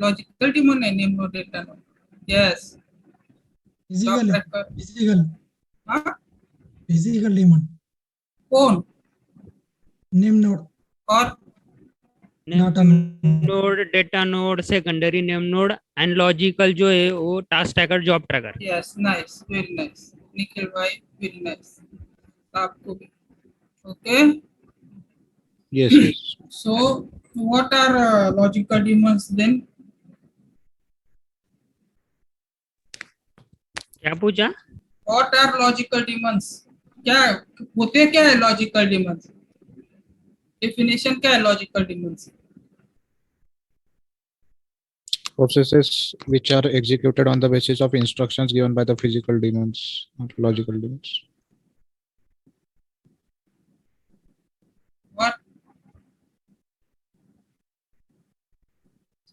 Logical daemon है name node data node. Yes. Job physical है. Tracker. Physical. हाँ. Physical daemon. कौन? Name node. और name data node. Node, data node, secondary name node and logical जो है वो task tracker, job tracker. Yes, nice, very nice Nikhil भाई, very nice. आपको भी. Okay. Yes, yes. So what are logical demons then? क्या पूछा? What are logical demons? क्या होते क्या है लॉजिकल डिमंस? डेफिनेशन क्या है logical demons? Processes which are executed on the basis of instructions given by the physical demons, or logical demons. What?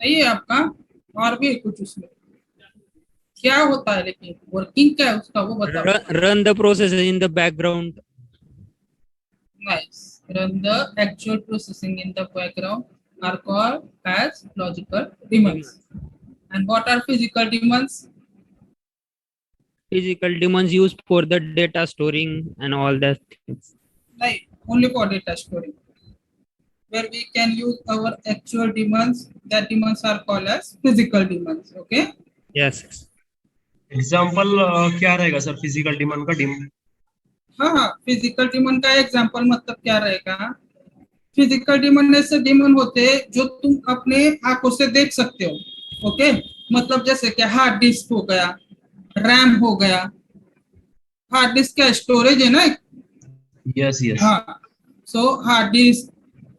सही है आपका. और भी कुछ उसमें क्या होता है, लेकिन वर्किंग क्या है उसका वो बताओ. Run the process in the background. Nice. Run the actual processing in the background are called as logical demons. And what are physical demons? Physical demons used for the data storing and all that things. Right. Only for data storing. Where we can use our actual demons, that demons are called as physical demons. Okay. Yes. Example क्या रहेगा sir physical demand का? हाँ हाँ, physical demon का example मतलब क्या रहेगा? Physical demon ऐसे डिमन होते हैं जो तुम अपने आंखों से देख सकते हो. ओके. मतलब जैसे कि हार्ड डिस्क हो गया, रैम हो गया. हार्ड डिस्क का स्टोरेज है ना. Yes yes. हाँ. सो हार्ड डिस्क,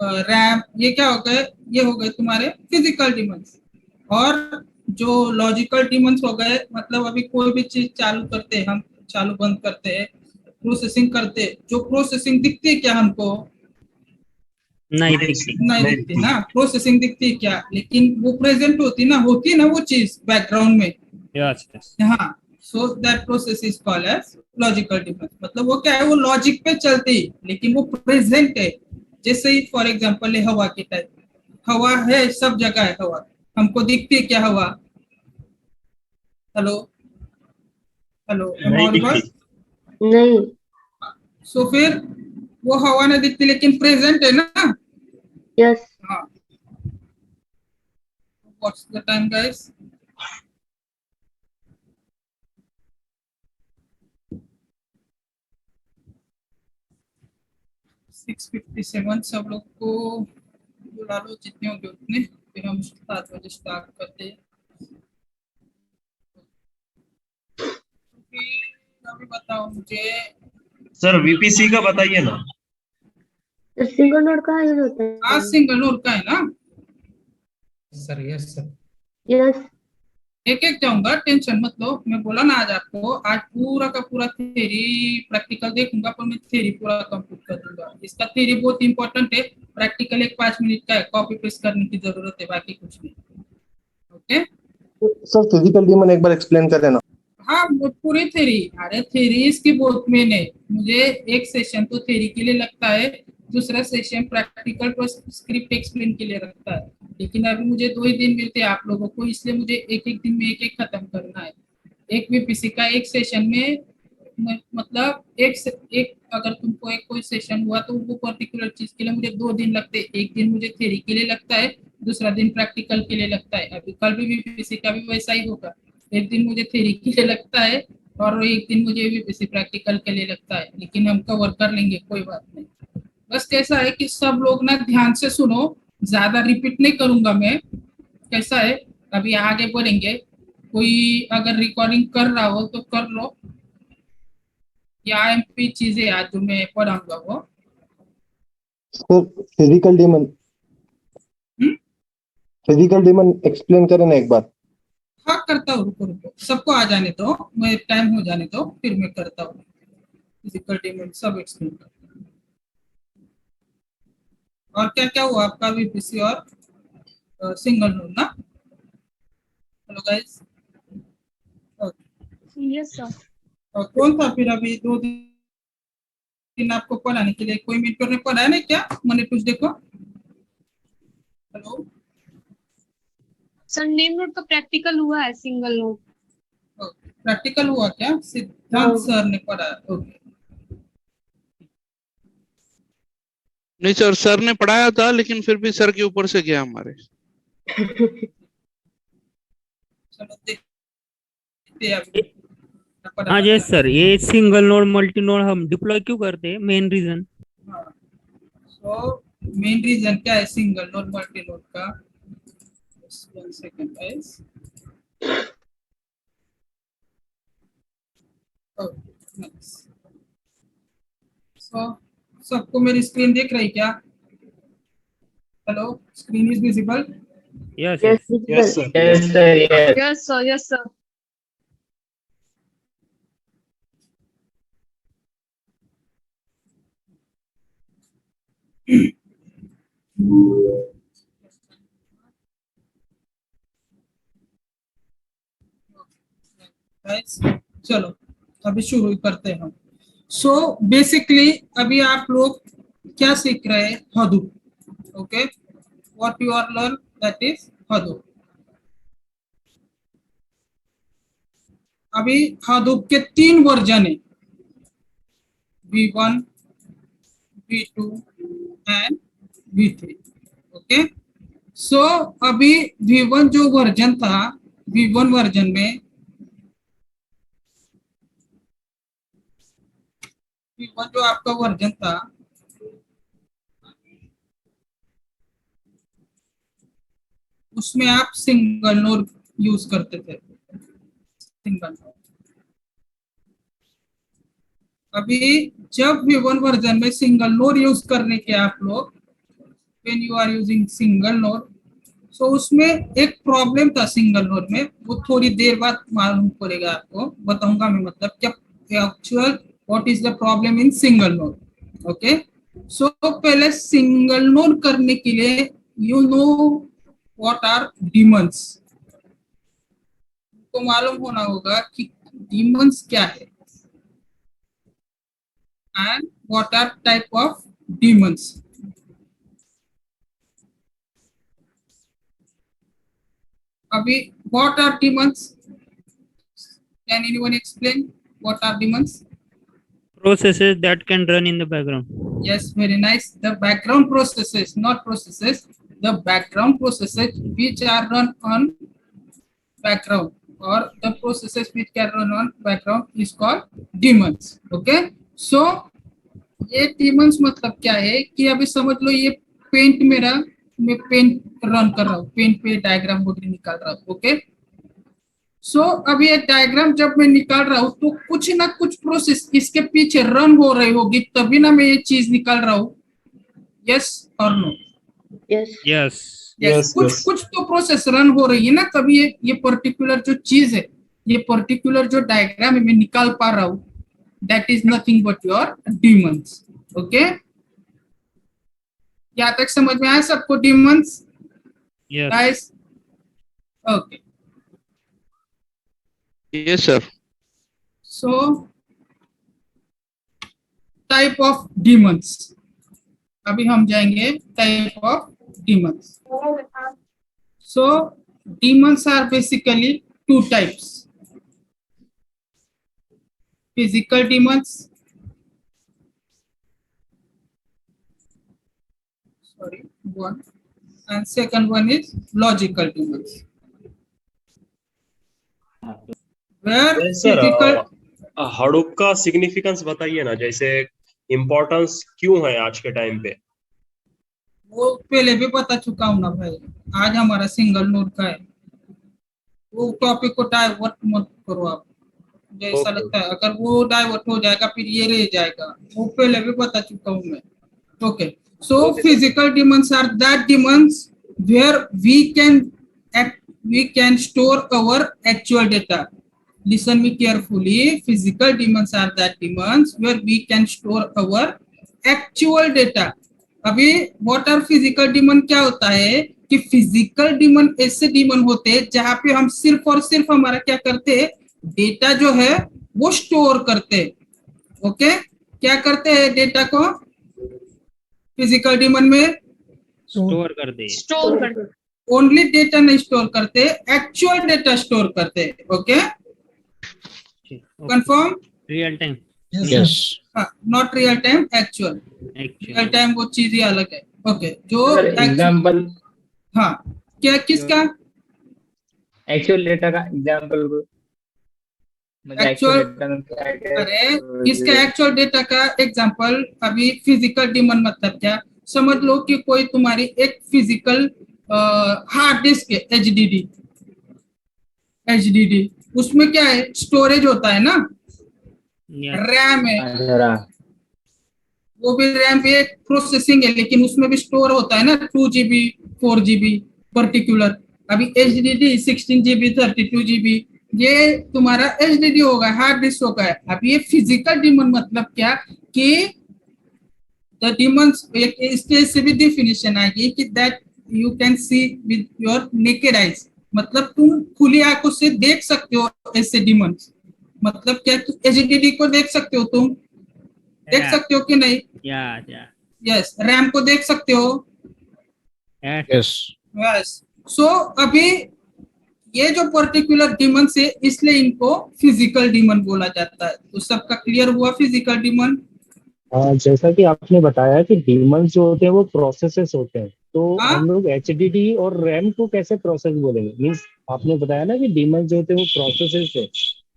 रैम, ये क्या हो गए? ये हो गए तुम्हारे फिजिकल डिमंस. और जो लॉजिकल डिमंस हो गए, मतलब अभी कोई भी चीज चालू करते हैं हम, चालू बंद करते हैं, प्रोसेसिंग करते हैं, जो प्रोसेसिंग दिखती है क्या हमको? नहीं दिखती. नहीं दिखती ना. प्रोसेसिंग दिखती है क्या, लेकिन वो प्रेजेंट होती है ना वो चीज बैकग्राउंड में. Yes. हाँ. So that process is called as logical difference. मतलब वो क्या है, वो लॉजिक पे चलती है लेकिन वो प्रेजेंट है. जैसे ही फॉर एग्जांपल है हवा की टाइप. हवा है, सब जगह है हवा. हमको दिखती है क्या हवा? हेलो. हेलो. नहीं दिखती. नहीं. सो फिर वो हवा नहीं दिखती लेकिन प्रेजेंट है ना. यस. हाँ. What's the time guys? 6:57. सब लोग को बुला लो जितने होंगे उतने, फिर हम 7 बजे स्टार्ट करते हैं. फिर अभी बताओ मुझे. सर वीपीसी का बताइए ना. सिंगल नोड कहाँ यूज होता है? आज सिंगल नोड का है ना. Sir yes sir. यस. एक एक जाऊंगा, टेंशन मत लो. मैं बोला ना आज आपको, आज पूरा का पूरा थ्योरी प्रैक्टिकल देखूंगा, पर मैं थ्योरी पूरा कंप्लीट कर दूंगा. इसका थ्योरी बहुत इंपॉर्टेंट है. प्रैक्टिकल एक 5 मिनट का है, कॉपी पेस्ट करने की जरूरत है, बाकी कुछ नहीं. ओके. सर फिजिकल डीमन एक बार एक्सप्लेन करें ना. हाँ, वो पूरी थ्योरी. अरे थ्योरी इसकी बहुत मेन है. मुझे एक सेशन तो थ्योरी के लिए लगता है, दूसरा सेशन प्रैक्टिकल पर स्क्रिप्ट एक्सप्लेन के लिए रखता है. लेकिन अभी मुझे 2 ही दिन मिलते हैं आप लोगों को, इसलिए मुझे एक एक दिन में एक एक खत्म करना है. एक वीपीसी का एक सेशन में मतलब एक अगर तुमको एक कोई सेशन हुआ तो वो पर्टिकुलर चीज के लिए मुझे 2 दिन लगते हैं. एक दिन मुझे थ्योरी के लिए लगता है, दूसरा दिन प्रैक्टिकल के लिए लगता है. अभी कल भी वीपीसी का भी वैसा ही होगा. एक दिन मुझे थ्योरी के लिए लगता है और एक दिन मुझे वीपीसी प्रैक्टिकल के लिए लगता है. लेकिन हम कवर कर लेंगे, कोई बात नहीं. बस कैसा है कि सब लोग ना ध्यान से सुनो, ज्यादा रिपीट नहीं करूंगा मैं. कैसा है, अभी आगे बढ़ेंगे. कोई अगर रिकॉर्डिंग कर रहा हो तो कर लो, या एमपी चीजें आज जो मैं पढ़ाऊंगा वो. Sir physical daemon. हम्म? फिजिकल डीमन एक्सप्लेन करें ना एक बार. हाँ करता हूँ, रुको रुको, सबको आ जाने दो, मैं टाइम हो जाने दो, फिर मैं करता हूँ. फिजिकल डीमन सब एक्सप्लेन करता हूँ. और क्या क्या हुआ आपका वीपीसी और सिंगल नोड ना. Hello guys. Yes sir. और कौन था फिर अभी 2 दिन आपको पढ़ाने के लिए? कोई मेंटर ने पढ़ाया नहीं क्या? मैंने कुछ देखो. हेलो. सर नेम नोड का प्रैक्टिकल हुआ है, सिंगल नोड। प्रैक्टिकल हुआ क्या? सिद्धांत सर ने पढ़ाया। ओके, नहीं सर, सर ने पढ़ाया था लेकिन फिर भी सर के ऊपर से गया हमारे। चलो देखते हैं अभी। हाँ यस सर, ये सिंगल नोड मल्टी नोड हम डिप्लॉय क्यों करते हैं, main reason. So main reason क्या है सिंगल नोड मल्टी नोड का? One second guys. सो सबको मेरी स्क्रीन दिख रही क्या? Hello, screen is visible? Yes Yes, yes yes visible. Sir. Yes sir, yes sir. Guys चलो अभी शुरू करते हैं हम। सो बेसिकली अभी आप लोग क्या सीख रहे हैं? Hadoop. Okay, what you are learn that is Hadoop. अभी हडूप के 3 वर्जन है, V1, V2 and V3। Okay, सो अभी V1 जो वर्जन था, V1 वर्जन में V1 जो आपका वर्जन था, उसमें आप सिंगल नोड यूज करते थे। Single node. अभी जब V1 वर्जन में सिंगल नोड यूज करने के आप लोग, when you are using single node, so उसमें एक प्रॉब्लम था सिंगल नोड में, वो थोड़ी देर बाद मालूम पड़ेगा आपको, बताऊंगा मैं मतलब क्या actual what is the problem in single node. Okay, so पहले सिंगल नोड करने के लिए you know what are daemons. तो मालूम होना होगा कि डीमंस क्या है and what are type of daemons. अभी what are demons? Can anyone explain what are demons? processes that can run in the background. Yes, very nice. The background processes, not processes, the background processes which are run on background, or the processes which can run on background is called demons. Okay, so ये demons मतलब क्या है कि अभी समझ लो ये paint मेरा, मैं पेंट रन कर रहा हूँ, पेंट पे डायग्राम वगैरह निकाल रहा हूँ। ओके, सो अभी एक डायग्राम जब मैं निकाल रहा हूँ तो कुछ ना कुछ प्रोसेस इसके पीछे रन हो रही होगी, तभी ना मैं ये चीज निकाल रहा हूँ। यस और नो? Yes. Yes. Yes, कुछ yes. कुछ तो प्रोसेस रन हो रही है ना, तभी ये पर्टिकुलर जो चीज है, ये पर्टिकुलर जो डायग्राम है मैं निकाल पा रहा हूँ, that is nothing but your daemons. Okay, यहाँ तक समझ में आया सबको daemons? Yes. Guys okay, yes sir. so type of daemons. अभी हम जाएंगे type of daemons. So daemons are basically 2 types, physical daemons, sorry, one, and second one is logical demons, where sir physical Hadoop का significance बताइए ना, जैसे importance क्यों है आज के टाइम पे? वो पहले भी बता चुका हूँ ना भाई, आज हमारा सिंगल नोड का है, वो टॉपिक को डाइवर्ट मत करो आप, जैसा Okay. लगता है अगर वो डाइवर्ट हो जाएगा फिर ये रह जाएगा, वो पहले भी बता चुका हूँ मैं। Okay, so Okay, physical daemons are that daemons where we can store our actual data. Listen me carefully. Physical demons are that demons where we can store our actual data. अभी what are physical demon क्या होता है कि physical demon ऐसे demon होते हैं जहां पे हम सिर्फ और सिर्फ हमारा क्या करते हैं, डेटा जो है वो स्टोर करते हैं। ओके, क्या करते हैं डेटा को फिजिकल डीमन में? स्टोर कर दे। स्टोर कर दो। ओनली डेटा नहीं स्टोर करते, एक्चुअल डेटा स्टोर करते हैं। Okay, confirm? Real time Yes, Yes. sir. हाँ, not real time, actual. Real actual time वो चीज ही अलग है। ओके, जो एग्जाम्पल, हाँ, क्या किसका? एक्चुअल डेटा का एग्जाम्पल मुझे एक्चुअल, एक्चुअल डेटा में क्या है अरे इसका एक्चुअल डेटा का एग्जांपल, अभी फिजिकल डिमांड मतलब क्या? समझ लो कि कोई तुम्हारी एक फिजिकल हार्ड डिस्क है, एचडीडी, उसमें क्या है? स्टोरेज होता है ना, रैम है, जरा वो भी रैम भी एक प्रोसेसिंग है, लेकिन उसमें भी स्टोर होता है ना 2 GB 4 GB पर्टिकुलर। अभी एचडीडी 16 GB 32 GB, ये तुम्हारा एचडीडी होगा, हार्ड डिस्क होगा। अब ये फिजिकल डिमांड मतलब क्या कि द डिमांड्स, इसके से भी डेफिनेशन आएगी कि that you can see with your naked eyes, मतलब तुम खुली आंखों से देख सकते हो ऐसे डिमांड्स। मतलब क्या, एचडीडी को देख सकते हो, तुम देख सकते हो कि नहीं? या यस, रैम को देख सकते हो। Yes. यस, सो अभी ये जो पर्टिकुलर डिमांड है, इसलिए इनको फिजिकल डिमांड बोला जाता है। तो सबका क्लियर हुआ फिजिकल डिमांड? जैसा कि आपने बताया कि डीमंस जो होते हैं वो प्रोसेसेस होते हैं, तो हाँ? हम लोग एचडीडी और रैम को कैसे प्रोसेस बोलेंगे? मींस आपने बताया ना कि डीमंस जो होते हैं वो प्रोसेसेस है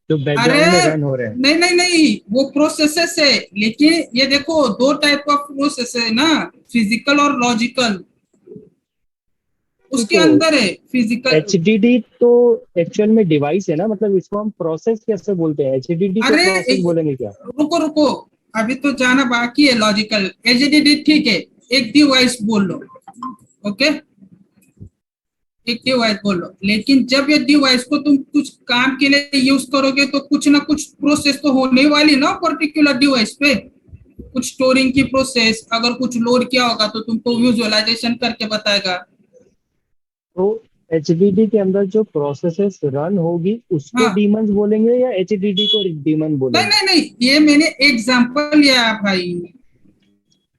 जो बैकग्राउंड में अरे रन हो रहे हैं। नहीं नहीं नहीं, वो प्रोसेसेस है, लेकिन ये देखो दो टाइप ऑफ प्रोसेस है ना, फिजिकल और लॉजिकल। उसके तो अंदर है फिजिकल। एचडीडी तो एक्चुअल में डिवाइस है ना, मतलब इसको हम प्रोसेस कैसे बोलते हैं? एचडीडी को अरे प्रोसेस बोलेंगे क्या? रुको रुको, अभी तो जाना बाकी है लॉजिकल। एचडीडी ठीक है, एक डिवाइस बोल लो। ओके, एक डिवाइस बोल लो, लेकिन जब ये डिवाइस को तुम कुछ काम के लिए यूज करोगे तो कुछ ना कुछ प्रोसेस तो होने वाली ना पर्टिकुलर डिवाइस पे, कुछ स्टोरिंग की प्रोसेस। अगर कुछ लोड किया होगा तो तुमको विजुअलाइजेशन करके बताएगा। तो एचडीडी के अंदर जो प्रोसेसेस रन होगी उसको हाँ, डीमंस बोलेंगे या एचडीडी को डीमन नहीं बोलेंगे? नहीं नहीं, ये मैंने एग्जांपल लिया है भाई,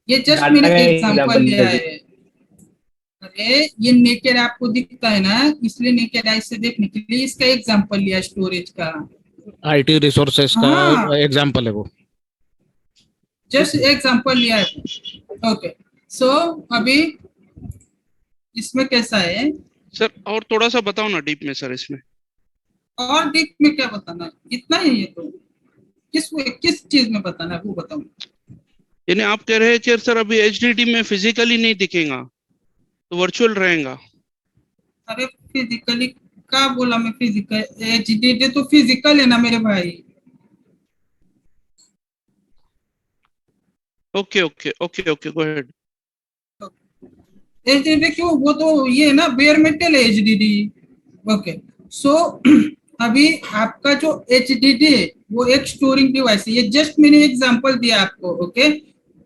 ये जस्ट डाटा मैंने का एग्जांपल एग्जांपल लिया दीजिए। है। अरे ये नेकेड आपको दिखता है ना, इसलिए नेकेड आई से देखने के लिए इसका एग्जांपल लिया स्टोरेज का। IT resources का हाँ, एग्जाम्पल है वो। जस्ट एग्जांपल लिया है। ओके, सो अभी इसमें कैसा है? सर और थोड़ा सा बताओ ना डीप में सर इसमें। और डीप में क्या बताना है? इतना ही है तो किस चीज में बताना है वो बताओ। यानी आप कह रहे हैं चेयर सर अभी एचडीडी में फिजिकली नहीं दिखेगा तो वर्चुअल रहेगा। अरे फिजिकली क्या बोला मैं? फिजिकल, एचडीडी तो फिजिकल है ना मेरे भाई। Okay okay okay okay go ahead. HDD क्यों? वो तो ये है ना, बेयर मेटल है एचडीडी। ओके, सो अभी आपका जो एचडीडी है वो एक स्टोरिंग डिवाइस है। ये जस्ट मैंने एग्जांपल दिया आपको। ओके,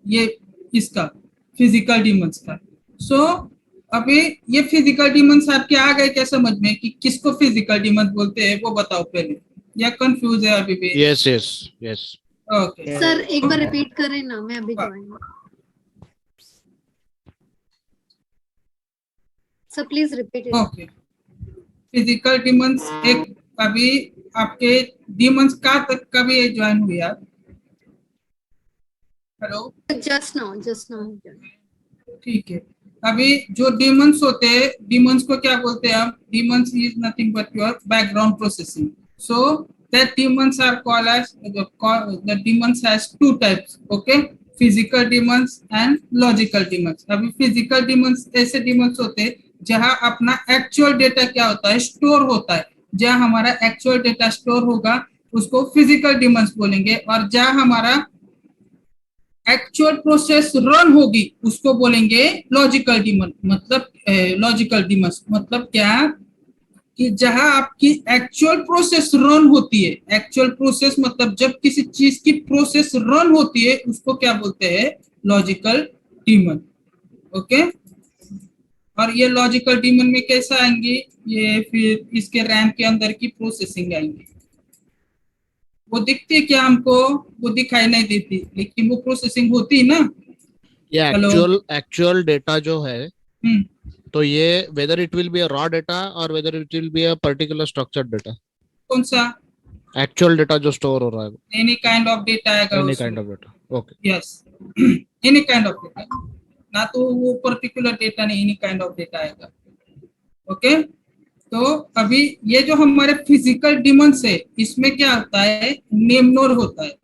ये इसका फिजिकल डिमांड्स का। सो अभी ये फिजिकल डिमांड्स आपके आ गए क्या समझ में कि किसको फिजिकल डिमांड बोलते हैं? वो बताओ पहले, या कंफ्यूज है अभी भी? Yes, yes, yes. Okay, sir एक बार रिपीट करें ना, मैं अभी join. Sir please repeat it. Okay, physical demands एक, अभी आपके डिमांड्स का तक कभी ज्वाइन हुई आप? Hello, just now. ठीक है। अभी जो डिमंस होते हैं, डिमंस को क्या बोलते हैं हम? Daemons is nothing but your background processing. So that daemons are called as, the daemons has two types. Okay, physical daemons and logical daemons. अभी फिजिकल डिमंस ऐसे डिमंस होते हैं जहां अपना एक्चुअल डेटा क्या होता है? स्टोर होता है। जहां हमारा एक्चुअल डेटा स्टोर होगा उसको फिजिकल डिमंस बोलेंगे, और जहां हमारा एक्चुअल प्रोसेस रन होगी उसको बोलेंगे लॉजिकल डिमांड। मतलब लॉजिकल डिमांड मतलब क्या कि जहां आपकी एक्चुअल प्रोसेस रन होती है, एक्चुअल प्रोसेस मतलब जब किसी चीज की प्रोसेस रन होती है उसको क्या बोलते हैं? Logical demand. ओके, और ये लॉजिकल डिमांड में कैसा आएंगे? ये फिर इसके रैम के अंदर की प्रोसेसिंग आएंगी। वो दिखती है क्या हमको? वो दिखाई नहीं देती, लेकिन वो प्रोसेसिंग होती है ना। ये हेलो, एक्चुअल डेटा जो है तो ये whether it will be a raw data और whether it will be a particular structured data, कौन सा? एक्चुअल डेटा जो स्टोर हो रहा है, एनी काइंड ऑफ डेटा आएगा एनी उसमें। Kind of data. Okay. Yes, any kind of data, ना तो वो पर्टिकुलर डेटा नहीं, एनी काइंड ऑफ डेटा आएगा. ओके. तो अभी ये जो हमारे फिजिकल डिमंड्स है, इसमें क्या होता है, नेम नोड होता है,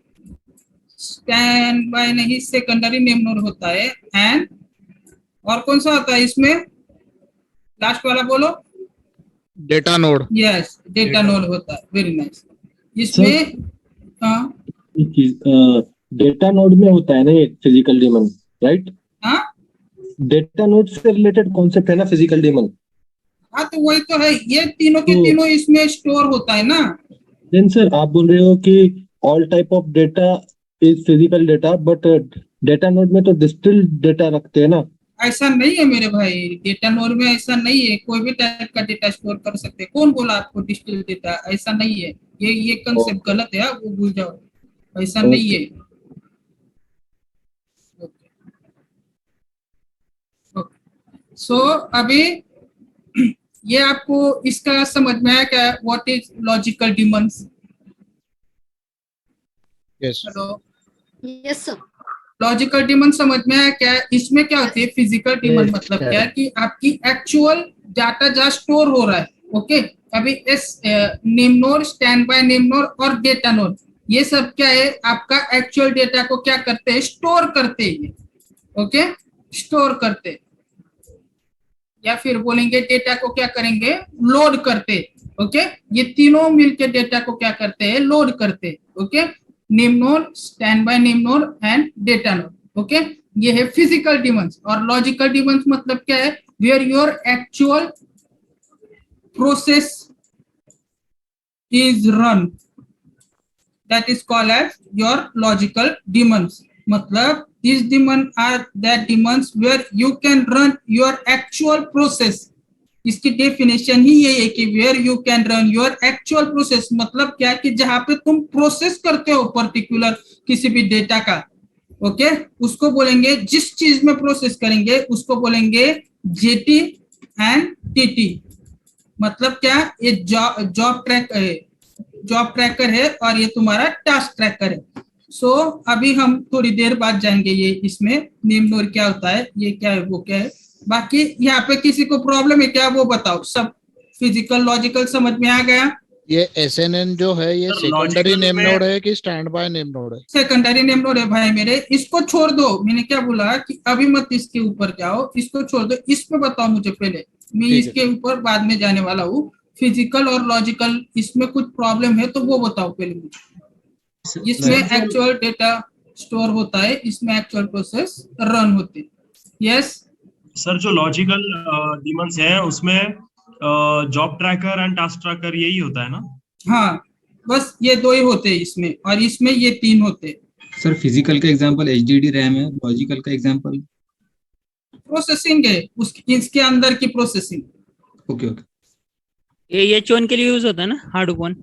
स्टैंड बाय नहीं, सेकेंडरी नेम नोड होता है, एंड और कौन सा होता है इसमें, लास्ट वाला बोलो. Data node. Yes, data node होता है. Very nice. इसमें हाँ डेटा नोड में होता है ना ये फिजिकल डेमन, राइट? हाँ डेटा नोड से रिलेटेड कॉन्सेप्ट है ना फिजिकल डेमन. हाँ, तो वही तो है, ये तीनों के तो- तीनों इसमें स्टोर होता है ना. देन सर आप बोल रहे हो कि all type of data is physical data, but data node में तो डिस्टिल्ड डेटा रखते हैं ना. ऐसा नहीं है मेरे भाई, डेटा नोड में ऐसा नहीं है, कोई भी टाइप का डेटा स्टोर कर सकते हैं. कौन बोला आपको डिस्टिल डेटा? ऐसा नहीं है, ये कंसेप्ट गलत है, वो भूल जाओ, ऐसा नहीं है. सो अभी ये आपको इसका समझ में आया क्या, what is logical demands? Yes. Hello, Yes, sir. Logical demand समझ में आया क्या? इसमें क्या होती है फिजिकल डिमांड, मतलब क्या है कि आपकी एक्चुअल डाटा जहाँ स्टोर हो रहा है. ओके. अभी इस name node, stand by name node और डेटा नोड, ये सब क्या है, आपका एक्चुअल डेटा को क्या करते हैं, स्टोर करते हैं. ओके, स्टोर करते, या फिर बोलेंगे डेटा को क्या करेंगे, लोड करते. ओके, ये तीनों मिलके डेटा को क्या करते हैं, लोड करते. Okay, name node, stand by name node and data node. Okay, ये है फिजिकल डिमांड्स. और लॉजिकल डिमांड्स मतलब क्या है, where your actual process is run, that is called as your logical demands. मतलब these demands are that demands where you can run your actual process. इसकी definition ही ये है कि where you can run your actual process, मतलब क्या कि जहां पे तुम प्रोसेस करते हो पर्टिकुलर किसी भी डेटा का. ओके, उसको बोलेंगे, जिस चीज में प्रोसेस करेंगे उसको बोलेंगे जेटी एंड टीटी. मतलब क्या, ये जॉब ट्रैकर है और ये तुम्हारा टास्क ट्रैकर है. सो अभी हम थोड़ी देर बाद जाएंगे ये इसमें नेम नोड क्या होता है, ये क्या है, वो क्या है. बाकी यहाँ पे किसी को प्रॉब्लम है क्या, वो बताओ. सब फिजिकल लॉजिकल समझ में आ गया? ये SNN जो है ये सर, सेकेंडरी logical नेम में- नोड है कि स्टैंड बाय नेम नोड है? सेकेंडरी नेम नोड है भाई मेरे. इसको छोड़ दो, मैंने क्या बोला कि अभी मत इसके ऊपर जाओ, इसको छोड़ दो. इस पे बताओ मुझे पहले, मैं ठीक है. इसके ऊपर बाद में जाने वाला हूँ. फिजिकल और लॉजिकल इसमें कुछ प्रॉब्लम है तो वो बताओ पहले मुझे. इसमें एक्चुअल डेटा स्टोर होता है, इसमें एक्चुअल प्रोसेस रन होते हैं. यस सर, जो लॉजिकल डिमांड्स हैं उसमें job tracker and task tracker यही होता है ना? हाँ, बस ये दो ही होते हैं इसमें, और इसमें ये तीन होते हैं. सर फिजिकल का एग्जांपल HDD रैम है, लॉजिकल का एग्जांपल प्रोसेसिंग है, इसके अंदर की प्रोसेसिंग. Okay okay. ये चोन के लिए यूज होता है ना, हार्डुप वन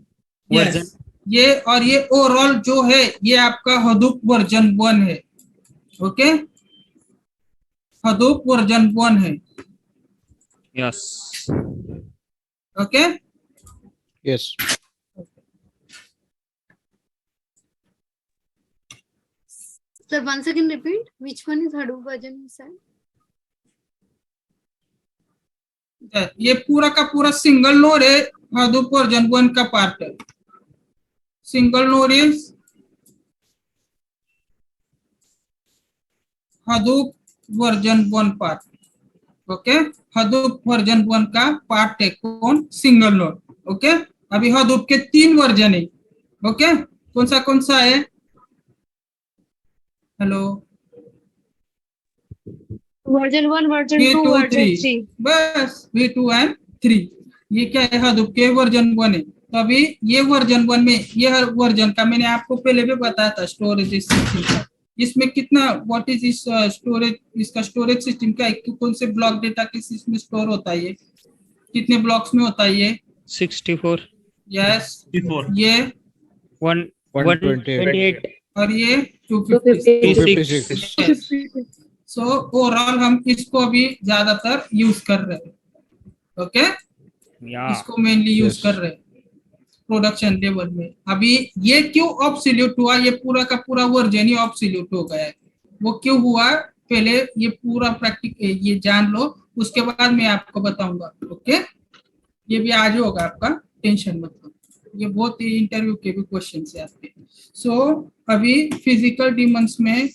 वर्जन. यस, ये और ये ओवरऑल जो है ये आपका हडूप वर्जन 1 है. ओके, हडूप वर्जन 1 है. Yes. Okay, yes. Sir, once again repeat. Which one is Hadoop version you said? ये पूरा का पूरा सिंगल नोड है, हडूप वर्जन 1 का पार्ट है. Single node is Hadoop version 1 part. Okay, Hadoop version 1 का part है कौन, सिंगल नोड. ओके, अभी हडूप के 3 वर्जन है. ओके, कौन सा है? Hello, Version 1, version 2, V2, version 3. 3. बस V2 एंड 3. ये क्या है, हडूप के वर्जन 1 है. तो अभी ये वर्जन 1 में ये हर वर्जन का मैंने आपको पहले भी बताया था स्टोरेज सिस्टम का. इसमें कितना, व्हाट इज इस स्टोरेज, इसका स्टोरेज सिस्टम का कौन से ब्लॉक डेटा किस इसमें स्टोर होता है, ये कितने ब्लॉक्स में होता है ये? 64. यस, 64. ये 128. और ये 256. 256. सो ओवरऑल हम इसको अभी ज्यादातर यूज कर रहे हैं. ओके, या इसको मेनली यूज Yes. कर रहे हैं प्रोडक्शन लेवल में. अभी ये क्यों ऑब्सोल्यूट हुआ, ये पूरा का पूरा वर्जन ही ऑब्सोल्यूट हो गया है. वो क्यों हुआ, पहले ये पूरा प्रैक्टिकल ये जान लो, उसके बाद मैं आपको बताऊंगा. ओके, ये भी आज होगा आपका, टेंशन मत लो. ये बहुत ही इंटरव्यू के भी क्वेश्चन है आपके. सो अभी फिजिकल डिमांड्स में,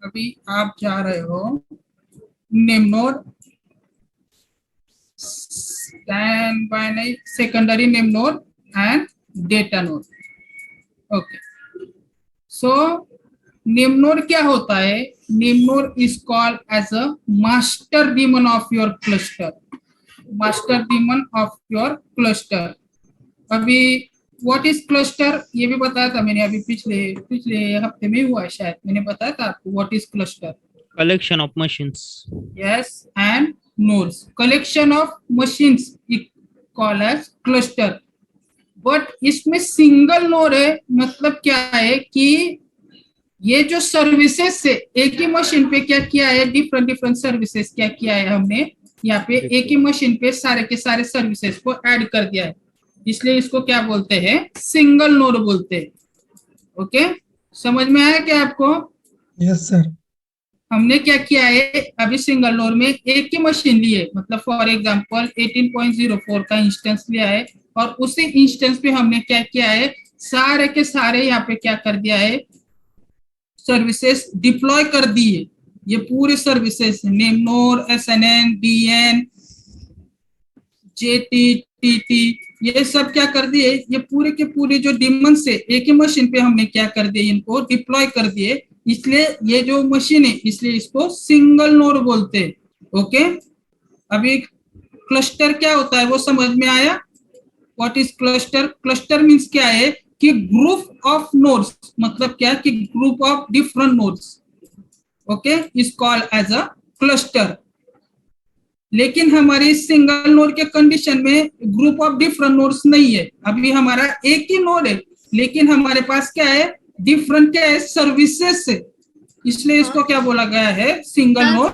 अभी आप जा रहे हो नेम नोड, स्टैंड बाय नहीं, secondary name node and data node. Okay, so name node क्या होता है? Name node is called as a master daemon of your cluster. Master daemon of your cluster. अभी व्हाट इज क्लस्टर ये भी बताया था मैंने, अभी पिछले हफ्ते में हुआ है शायद, मैंने बताया था आपको what is cluster. Collection of machines. Yes, and nodes. Collection of machines is called as cluster. But इसमें सिंगल नोड है, मतलब क्या है कि ये जो सर्विसेज से एक ही मशीन पे क्या किया है, डिफरेंट सर्विसेज क्या किया है हमने यहाँ पे, एक ही मशीन पे सारे के सारे सर्विसेज को ऐड कर दिया है, इसलिए इसको क्या बोलते हैं, सिंगल नोड बोलते हैं. ओके, समझ में आया क्या आपको? Yes sir. हमने क्या किया है, अभी सिंगल नोड में एक ही मशीन ली है, मतलब फॉर एग्जांपल 18.04 का इंस्टेंस लिया है, और उसी इंस्टेंस पे हमने क्या किया है, सारे के सारे यहाँ पे क्या कर दिया है, सर्विसेज डिप्लॉय कर दिए. ये पूरे services name node, SNN, DN, JT, TT, ये सब क्या कर दिए, ये पूरे के पूरे जो डिमन से एक ही मशीन पे हमने क्या कर दिए, इनको डिप्लॉय कर दिए, इसलिए ये जो मशीन है इसलिए इसको सिंगल नोड बोलते हैं. ओके, अभी क्लस्टर क्या होता है वो समझ में आया? What is cluster? Cluster means क्या है कि ग्रुप ऑफ नोड्स, मतलब क्या कि group of different nodes. Okay, is called as a cluster. लेकिन हमारी सिंगल नोड के कंडीशन में ग्रुप ऑफ डिफरेंट नोड्स नहीं है. अभी हमारा एक ही नोड है, लेकिन हमारे पास क्या है, डिफरेंट क्या है, सर्विसेज से, इसलिए इसको क्या बोला गया है, single node.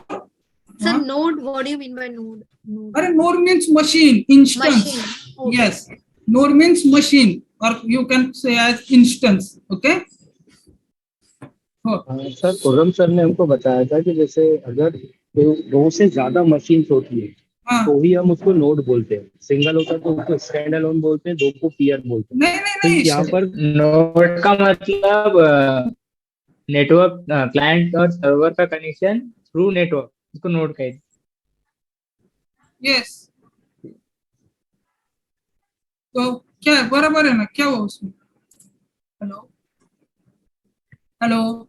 Sir, node, what do you mean by node? Node. अरे node means machine, instance. Machine. Okay. Yes, node means machine, और you can say as instance. Okay, sir Khurram sir ने हमको बताया था कि जैसे अगर दो से ज्यादा मशीन्स होती है हाँ. तो ही हम उसको नोड बोलते हैं. सिंगल होता है तो उसको स्टैंड अलोन बोलते हैं, दो को पीयर बोलते हैं. नहीं तो नहीं यहाँ नहीं, पर नोड का मतलब नेटवर्क, क्लाइंट और सर्वर का कनेक्शन थ्रू नेटवर्क, इसको नोड कहते हैं. यस, तो क्या है, बराबर है ना, क्या हुआ उसमें? हेलो हेलो,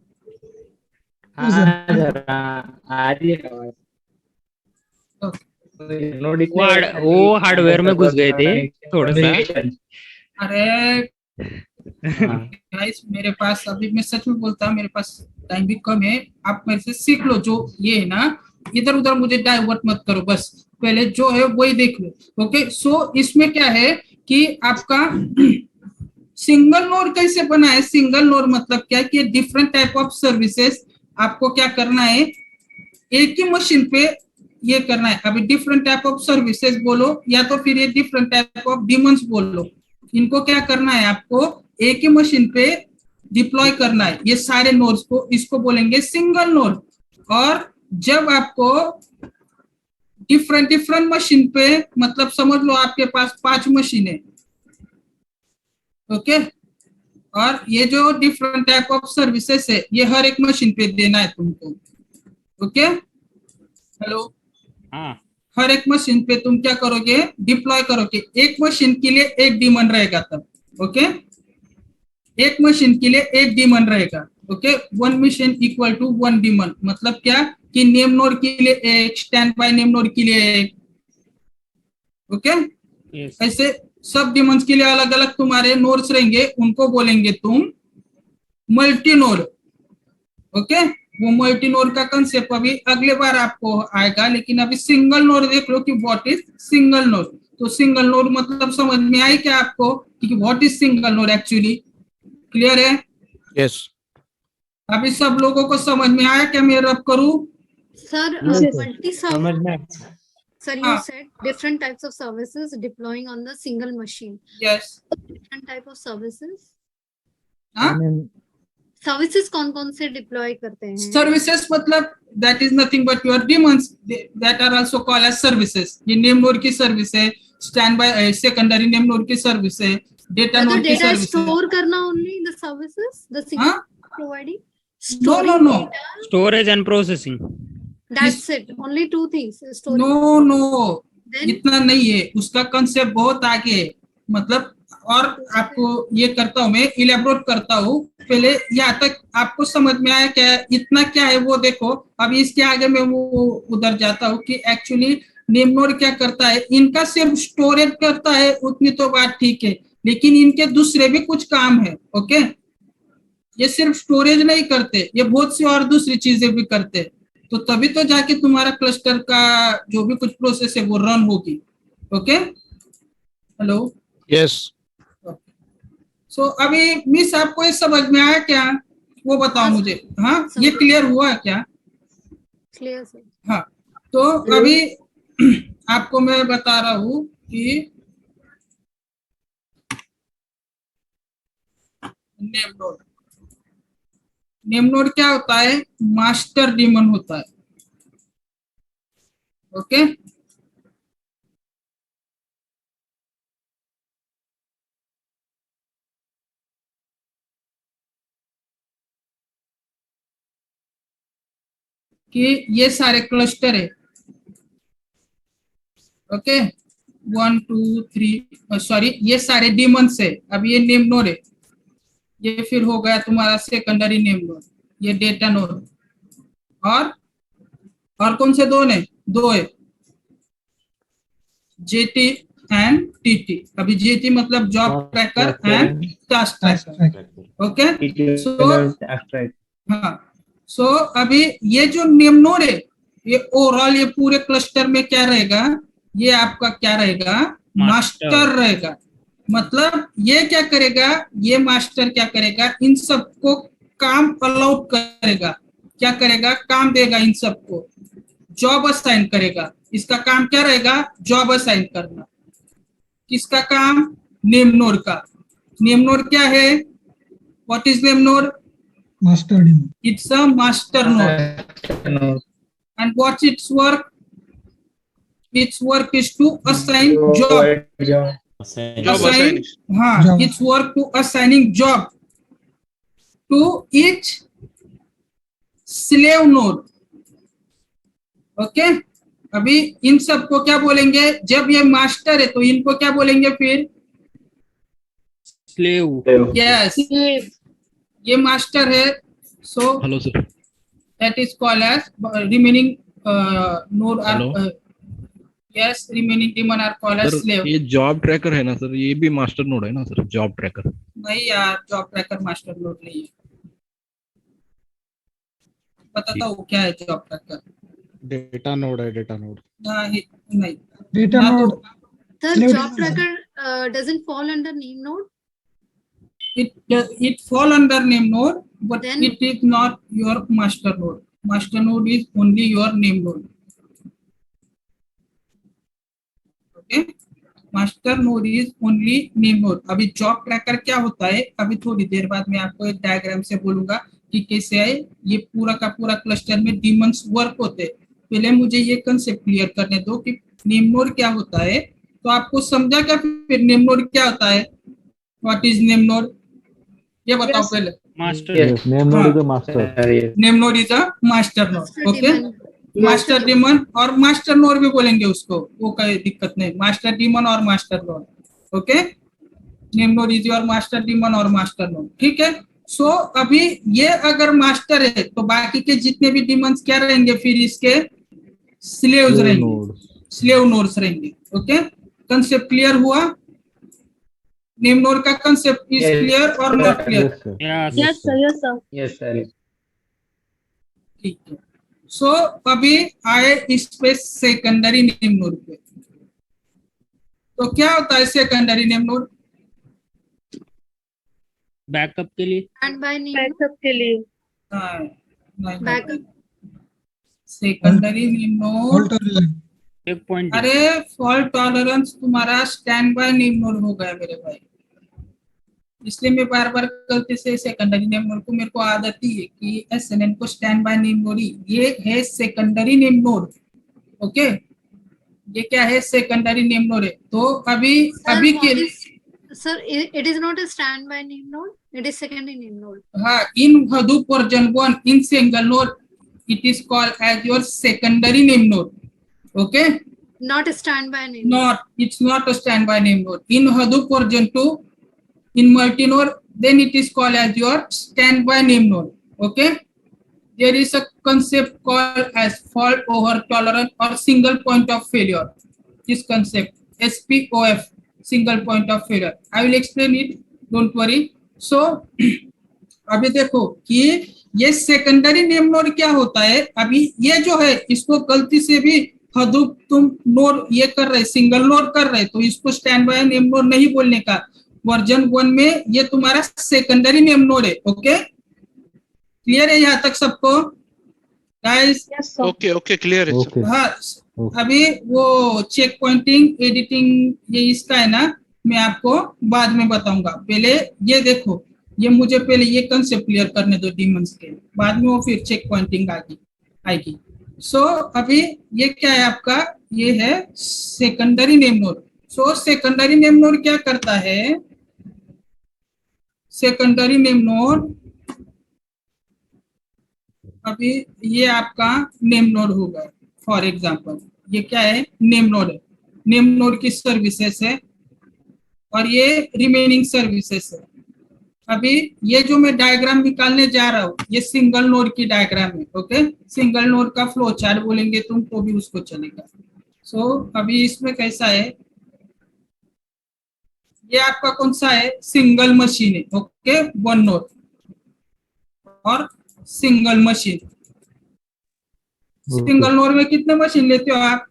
हाँ सर, आ रही है आवाज. नोड वो हार्डवेयर में घुस गए थे थोड़ा सा. अरे गाइस, मेरे पास अभी, मैं सच में बोलता हूँ, मेरे पास टाइम भी कम है. आप मेरे से सीख लो, जो ये है ना, इधर उधर मुझे डाइवर्ट मत करो, बस पहले जो है वही देख लो. ओके, सो इसमें क्या है कि आपका सिंगल नोड कैसे बना है. सिंगल नोड मतलब क्या कि डिफरेंट टाइप ऑफ सर्विसेज आपको क्या करना है, एक ही मशीन पे ये करना है. अभी डिफरेंट टाइप ऑफ सर्विसेज बोलो, या तो फिर ये डिफरेंट टाइप ऑफ डिमांड्स बोलो, इनको क्या करना है, आपको एक ही मशीन पे डिप्लॉय करना है ये सारे नोड्स को, इसको बोलेंगे सिंगल नोड. और जब आपको डिफरेंट मशीन पे, मतलब समझ लो आपके पास 5 मशीन है. ओके, और ये जो डिफरेंट टाइप ऑफ सर्विसेज है ये हर एक मशीन पे देना है तुमको. ओके, हेलो, हाँ, हर एक मशीन पे तुम क्या करोगे, डिप्लॉय करोगे. एक मशीन के लिए एक डिमांड रहेगा तब. ओके, एक मशीन के लिए एक डिमांड रहेगा. Okay, 1 machine equal to 1 demand, मतलब क्या कि नेम नोड के लिए एक, स्टैंड बाय नेम नोड के लिए एक. ओके, ऐसे सब डिमांड्स के लिए अलग अलग तुम्हारे नोड्स रहेंगे, उनको बोलेंगे तुम मल्टी नोड. ओके, वो मल्टी नोड का कंसेप्ट अभी अगले बार आपको आएगा, लेकिन अभी सिंगल नोड देख लो कि व्हाट इज सिंगल नोड. तो सिंगल नोड मतलब समझ में आई क्या आपको कि what is single node actually? Clear है? Yes. अभी सब लोगों को समझ में आया क्या? मैं रब करूं? Sir, Yes, multi समझ में Sir, you हाँ. said different types of services deploying on the single machine. Yes. Different type of services. हाँ. सर्विसेज कौन कौन से डिप्लॉय करते हैं? सर्विसेज मतलब that is nothing but your demands that are also called as services. ये name node की service है, stand by secondary name node की सर्विस है, डेटा नोड की डेटा सर्विस है. स्टोर करना ओनली द सर्विसेज द हाँ? Providing no no no storage and processing. That's it, only two things, storage. No no, Then? इतना नहीं है, उसका कंसेप्ट बहुत आगे है. मतलब और आपको ये करता हूँ मैं, इलेबोरेट करता हूँ. पहले यहाँ तक आपको समझ में आया क्या? इतना क्या है वो देखो. अभी इसके आगे मैं वो उधर जाता हूँ कि एक्चुअली नेम नोड क्या करता है. इनका सिर्फ स्टोरेज करता है उतनी तो बात ठीक है, लेकिन इनके दूसरे भी कुछ काम है. ओके, ये सिर्फ स्टोरेज नहीं करते, ये बहुत सी और दूसरी चीजें भी करते हैं. तो तभी तो जाके तुम्हारा क्लस्टर का जो भी कुछ प्रोसेस है वो रन होगी. Okay, hello. Yes. सो अभी मिस आपको ये समझ में आया क्या? वो बताओ मुझे. हाँ, ये क्लियर हुआ क्या? Clear sir. हाँ, तो अभी आपको मैं बता रहा हूँ कि नेम नोड. नेम नोड क्या होता है? मास्टर डीमन होता है. ओके, कि ये सारे क्लस्टर है. ओके, 1 2 3 सॉरी, ये सारे डीमंस है. अब ये नेम नोड है, ये फिर हो गया तुम्हारा सेकेंडरी नेम नोड, ये डेटा नोड. और कौन से दो ने? दो है, जेटी एंड टीटी. अभी जेटी मतलब job tracker and task tracker. Okay, so हाँ, सो अभी ये जो नेम नोड है, ये ओवरऑल ये पूरे क्लस्टर में क्या रहेगा? ये आपका क्या रहेगा? मास्टर रहेगा. मतलब ये क्या करेगा? ये मास्टर क्या करेगा? इन सबको काम अलाउड करेगा. क्या करेगा? काम देगा इन सबको, जॉब असाइन करेगा. इसका काम क्या रहेगा? जॉब असाइन करना. किसका काम? नेम नोड का. नेम नोड क्या है? What is name node? Master daemon. It's a master node. And what's its work? Its work is to assign job. Assign. हाँ, Job. its work to assigning job to each slave node. Okay, अभी इन सबको क्या बोलेंगे? जब ये master है तो इनको क्या बोलेंगे फिर? Slave. यस, ये मास्टर है. So hello sir. that is called as remaining node are Hello? yes, remaining demon are called as sir slave. ये जॉब ट्रैकर है ना सर, ये भी मास्टर नोड है ना सर? जॉब ट्रैकर नहीं यार, जॉब ट्रैकर मास्टर नोड नहीं है. बताता हूँ क्या है जॉब ट्रैकर. Data node है, data node. नहीं, Data ना node. तो Sir, Slave job daemon. tracker doesn't fall under name node. it fall under name node, but Then- it is not your master node. Master node is only your name node. Okay, master node is only name node. अभी job tracker क्या होता है? अभी थोड़ी देर बाद मैं आपको एक डायग्राम से बोलूंगा कि कैसे है. ये पूरा का पूरा क्लस्टर में डीमंस वर्क होते हैं. पहले मुझे ये कंसेप्ट क्लियर करने दो कि नेम नोड क्या होता है. तो आपको समझा क्या फिर नेम नोड क्या होता है? What is name node? ये बताओ Yes. पहले. Master. name node is a master. Name node is a master node. Master okay, daemon. Master demon और मास्टर नोड भी बोलेंगे उसको, वो कोई दिक्कत नहीं. मास्टर डीमन और master node. Okay, name node is your master demon और मास्टर नोड. ठीक है. सो अभी ये अगर मास्टर है तो बाकी के जितने भी डीमंस क्या रहेंगे? फिर इसके स्लेव्स रहेंगे, स्लेव नोड्स रहेंगे. ओके, कंसेप्ट क्लियर हुआ? नेम नोड का कंसेप्ट इज क्लियर और not clear? Yes. Yes, sir. Yes, sir. Yes, sir. ठीक है. सो अभी आए इस पे सेकेंडरी नेम नोड पे. तो क्या होता है सेकेंडरी नेम नोड? बैकअप के लिए स्टैंड बाय नेम बैकअप के लिए backup secondary name fault node. Tolerance एक पॉइंट अरे फॉल्ट टॉलरेंस तुम्हारा स्टैंड बाय नेम नोड हो गया मेरे भाई, इसलिए मैं बार बार गलती से सेकेंडरी नेम नोड को, मेरे को आदत ही है कि एसएनएन को स्टैंड बाय नेम नोड ही, ये है सेकेंडरी नेम नोड। ओके, ये क्या है? सेकेंडरी नेम नोड है। तो अभी के sir it is not a stand by name node, it is secondary name node. हाँ, इन Hadoop version 1 in single node it is called as your secondary name node. Okay, Not a stand by name. it's not a standby name node. In Hadoop version 2 in multi-node, then it is called as your standby name node. Okay, there is a concept called as fault over tolerance or single point of failure. This concept SPOF, single point of failure. I will explain it, don't worry. So अभी देखो कि ये secondary name node क्या होता है। अभी ये जो है इसको गलती से भी Hadoop तुम नोड ये कर रहे, सिंगल नोड कर रहे, तो इसको स्टैंड बाय नेम नोड नहीं बोलने का। वर्जन 1 में ये तुम्हारा सेकेंडरी नेम नोड है। ओके, क्लियर है यहाँ तक सबको गाइस? ओके ओके क्लियर है सर। हाँ, अभी वो चेक पॉइंटिंग एडिटिंग ये इसका है ना, मैं आपको बाद में बताऊंगा। पहले ये देखो, ये मुझे पहले ये कंसेप्ट क्लियर करने दो डीमंस के, बाद में वो फिर चेक पॉइंटिंग आएगी। सो अभी ये क्या है आपका? ये है secondary name node. So secondary name node क्या करता है? सेकेंडरी नेम नोड, अभी ये आपका नेम नोड होगा। फॉर एग्जांपल ये क्या है? नेम नोड है। नेम नोड की सर्विसेज है और ये रिमेनिंग सर्विसेज है। अभी ये जो मैं डायग्राम निकालने जा रहा हूँ ये सिंगल नोड की डायग्राम है। ओके, सिंगल नोड का फ्लो चार्ट बोलेंगे तुम तो भी उसको चलेगा। सो अभी इसमें कैसा है? ये आपका कौन सा है? सिंगल मशीन है। ओके, वन नोड और सिंगल मशीन। सिंगल नोड में कितने मशीन लेते हो आप?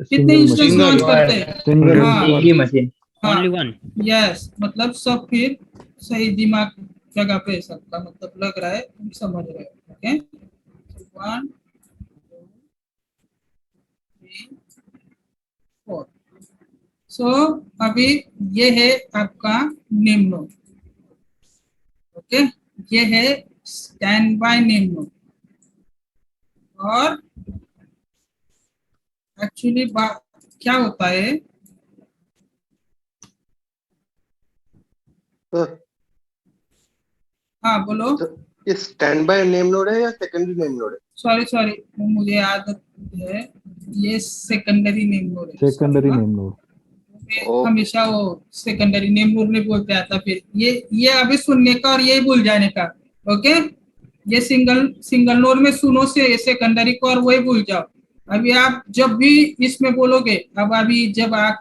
कितने इंस्टेंस लॉन्च करते हैं? हाँ, एक ही मशीन। Only one. यस, मतलब सब फिर सही दिमाग जगह पे सबका मतलब लग रहा है, तुम समझ रहे हो। ओके, 1 2 3 4। सो अभी ये है आपका नेम नोड। ओके, ये है स्टैंड बाय नेम नोड। और एक्चुअली क्या होता है? हाँ बोलो। ये स्टैंड बाय नेम नोड है या सेकेंडरी नेम नोड है? सॉरी मुझे आदत है, ये सेकेंडरी नेम नोड है। सेकेंडरी नेम नोड हमेशा वो सेकेंडरी नेम नोड नहीं बोलते आता, फिर ये अभी सुनने का और ये भूल जाने का। ओके, ये सिंगल नोड में सुनो से सेकेंडरी को और वही भूल जाओ। अभी आप जब भी इसमें बोलोगे, अब अभी जब आप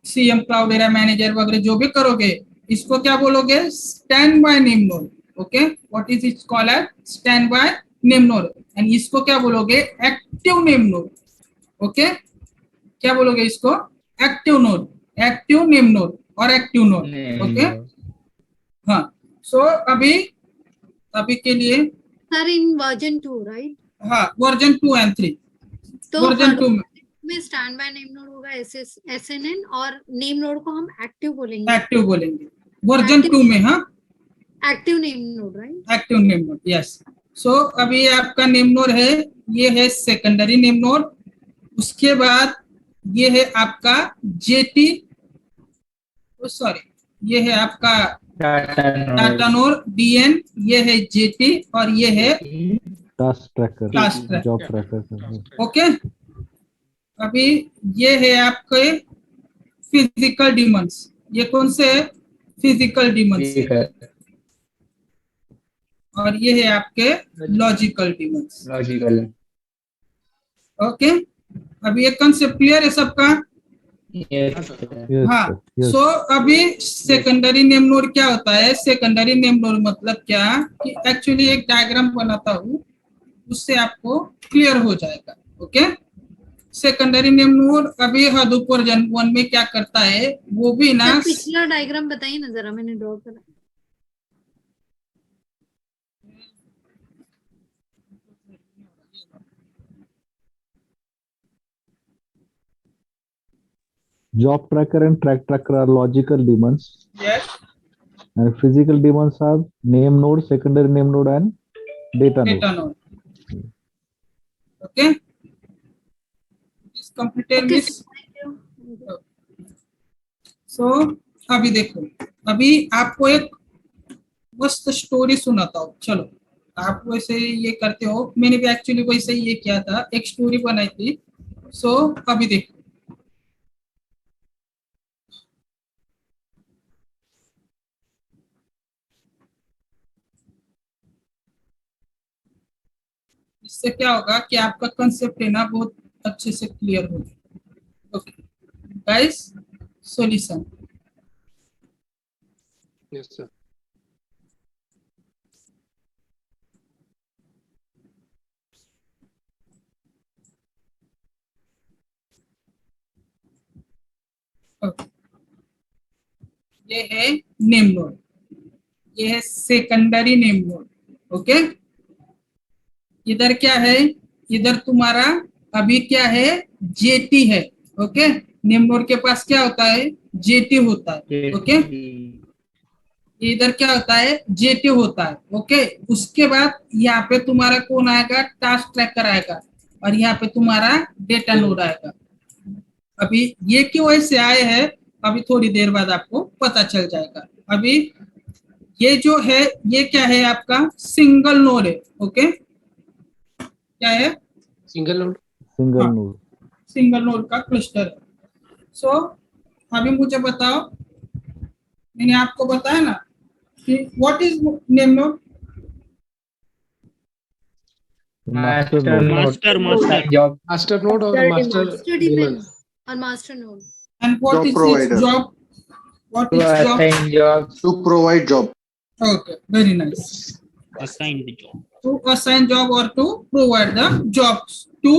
सीएम क्लाउड एरा मैनेजर वगैरह जो भी करोगे, इसको क्या बोलोगे? Stand bye name node. Okay, what is it called as? Stand bye name node. And इसको क्या बोलोगे? Active name node. ओके, क्या बोलोगे इसको? Active node, active name node और एक्टिव नोड। ओके, हाँ। सो अभी के लिए सर इन वर्जन 2 राइट? हाँ, वर्जन 2 एंड 3। तो वर्जन 2 में स्टैंड बाय नेम नोड होगा एसएनएन और नेम नोड को हम एक्टिव बोलेंगे। एक्टिव बोलेंगे वर्जन 2 में। हाँ, active name node right? Active name node, yes. So अभी ये आपका नेम नोड है, ये है सेकेंडरी नेम नोड। उसके बाद ये है आपका जेटी, सॉरी ये है आपका डाटा नोड डीएन, ये है जेटी और ये है task tracker, job tracker. Okay, अभी ये है आपके फिजिकल डिमंस। ये कौन से है? Physical demons. और ये है आपके लॉजिकल डिमंस। लॉजिकल। ओके, अभी ये कंसेप्ट क्लियर है सबका? हाँ। सो अभी सेकेंडरी नेम नोड क्या होता है? सेकेंडरी नेम नोड मतलब क्या कि एक्चुअली एक डायग्राम बनाता हूँ, उससे आपको क्लियर हो जाएगा। ओके, सेकेंडरी नेम नोड अभी हडूप वर्जन 1 में क्या करता है वो भी ना सर पिछला डायग्राम बताइए ना जरा, मैंने ड्रॉ करा। Job tracker and track tracker are logical daemons, yes and physical daemons are name node, secondary name node, and data node. data node. Okay, is completed Okay, this. thank you. So अभी देखो, अभी आपको एक मस्त story सुनाता हूँ। चलो, आप वैसे ये करते हो, मैंने भी एक्चुअली वैसे ही ये किया था, एक स्टोरी बनाई थी। सो अभी देखो, इससे क्या होगा कि आपका कंसेप्ट है ना बहुत अच्छे से क्लियर होगा। Okay guys, solution. Yes, sir. ये है नेम नोड, ये है सेकेंडरी नेम नोड। ओके, इधर क्या है, इधर तुम्हारा अभी क्या है, जेटी है। ओके, नेम नोड के पास क्या होता है, जेटी होता है। ओके, इधर क्या होता है, जेटी होता है। ओके, उसके बाद यहाँ पे तुम्हारा कौन आएगा, टास्क ट्रैकर आएगा, और यहाँ पे तुम्हारा डेटा नोड आएगा। अभी ये क्यों ऐसे आए हैं, अभी थोड़ी देर बाद आपको पता चल जाएगा। अभी ये जो है, ये क्या है, आपका सिंगल नोड है। ओके, क्या है, Single node. Single हाँ, node. सिंगल नोड का क्लस्टर है। सो अभी मुझे बताओ, मैंने आपको बताया ना कि what is name node. Master node. Master job Master node or Master master Master daemon. daemon or master node. And what Job is provider. It's job, what to is job. assign jobs, To provide job. Okay, very nice. Assign the job. To assign job or to provide the jobs to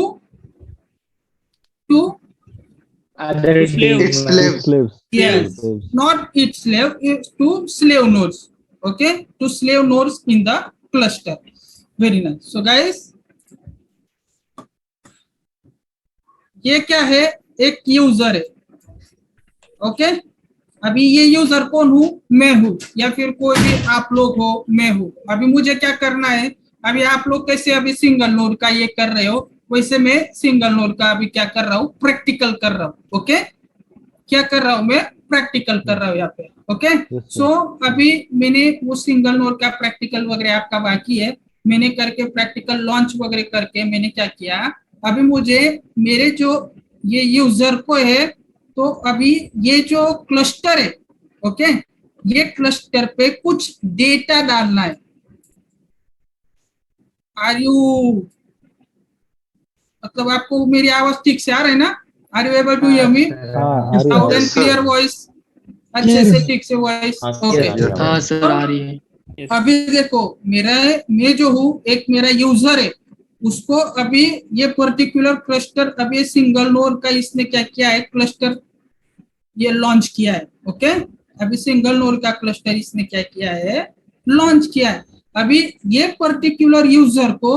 other slave. It's daemons. slaves. Slaves. yes, Slaves. not its slave, it's to slave nodes. Okay, to slave nodes in the cluster. Very nice. So guys, ये क्या है, एक user है। Okay, अभी ये user कौन हूं, मैं हूं, या फिर कोई भी आप लोग हो, मैं हूं। अभी मुझे क्या करना है, अभी आप लोग कैसे अभी सिंगल नोड का ये कर रहे हो, वैसे मैं सिंगल नोड का अभी क्या कर रहा हूँ, प्रैक्टिकल कर रहा हूँ। ओके, क्या कर रहा हूँ मैं, प्रैक्टिकल कर रहा हूँ यहाँ पे। ओके, सो अभी मैंने वो सिंगल नोड का प्रैक्टिकल वगैरह आपका बाकी है, मैंने करके प्रैक्टिकल लॉन्च वगैरह करके मैंने क्या किया, अभी मुझे मेरे जो ये यूजर को है, तो अभी ये जो क्लस्टर है, ओके, ये क्लस्टर पे कुछ डेटा डालना है। आर यू, मतलब आपको मेरी आवाज ठीक से आ रहा है ना, are you able to hear me, sound and clear voice, अच्छे से ठीक से वॉइस। ओके, हाँ सर आ रही है। अभी देखो मेरा, मैं जो हूँ एक मेरा यूजर है, उसको अभी ये पर्टिकुलर क्लस्टर, अभी सिंगल नोड का इसने क्या किया है, क्लस्टर ये लॉन्च किया है। ओके, अभी सिंगल नोड का क्लस्टर इसने क्या किया है, लॉन्च किया है। अभी ये पर्टिकुलर यूजर को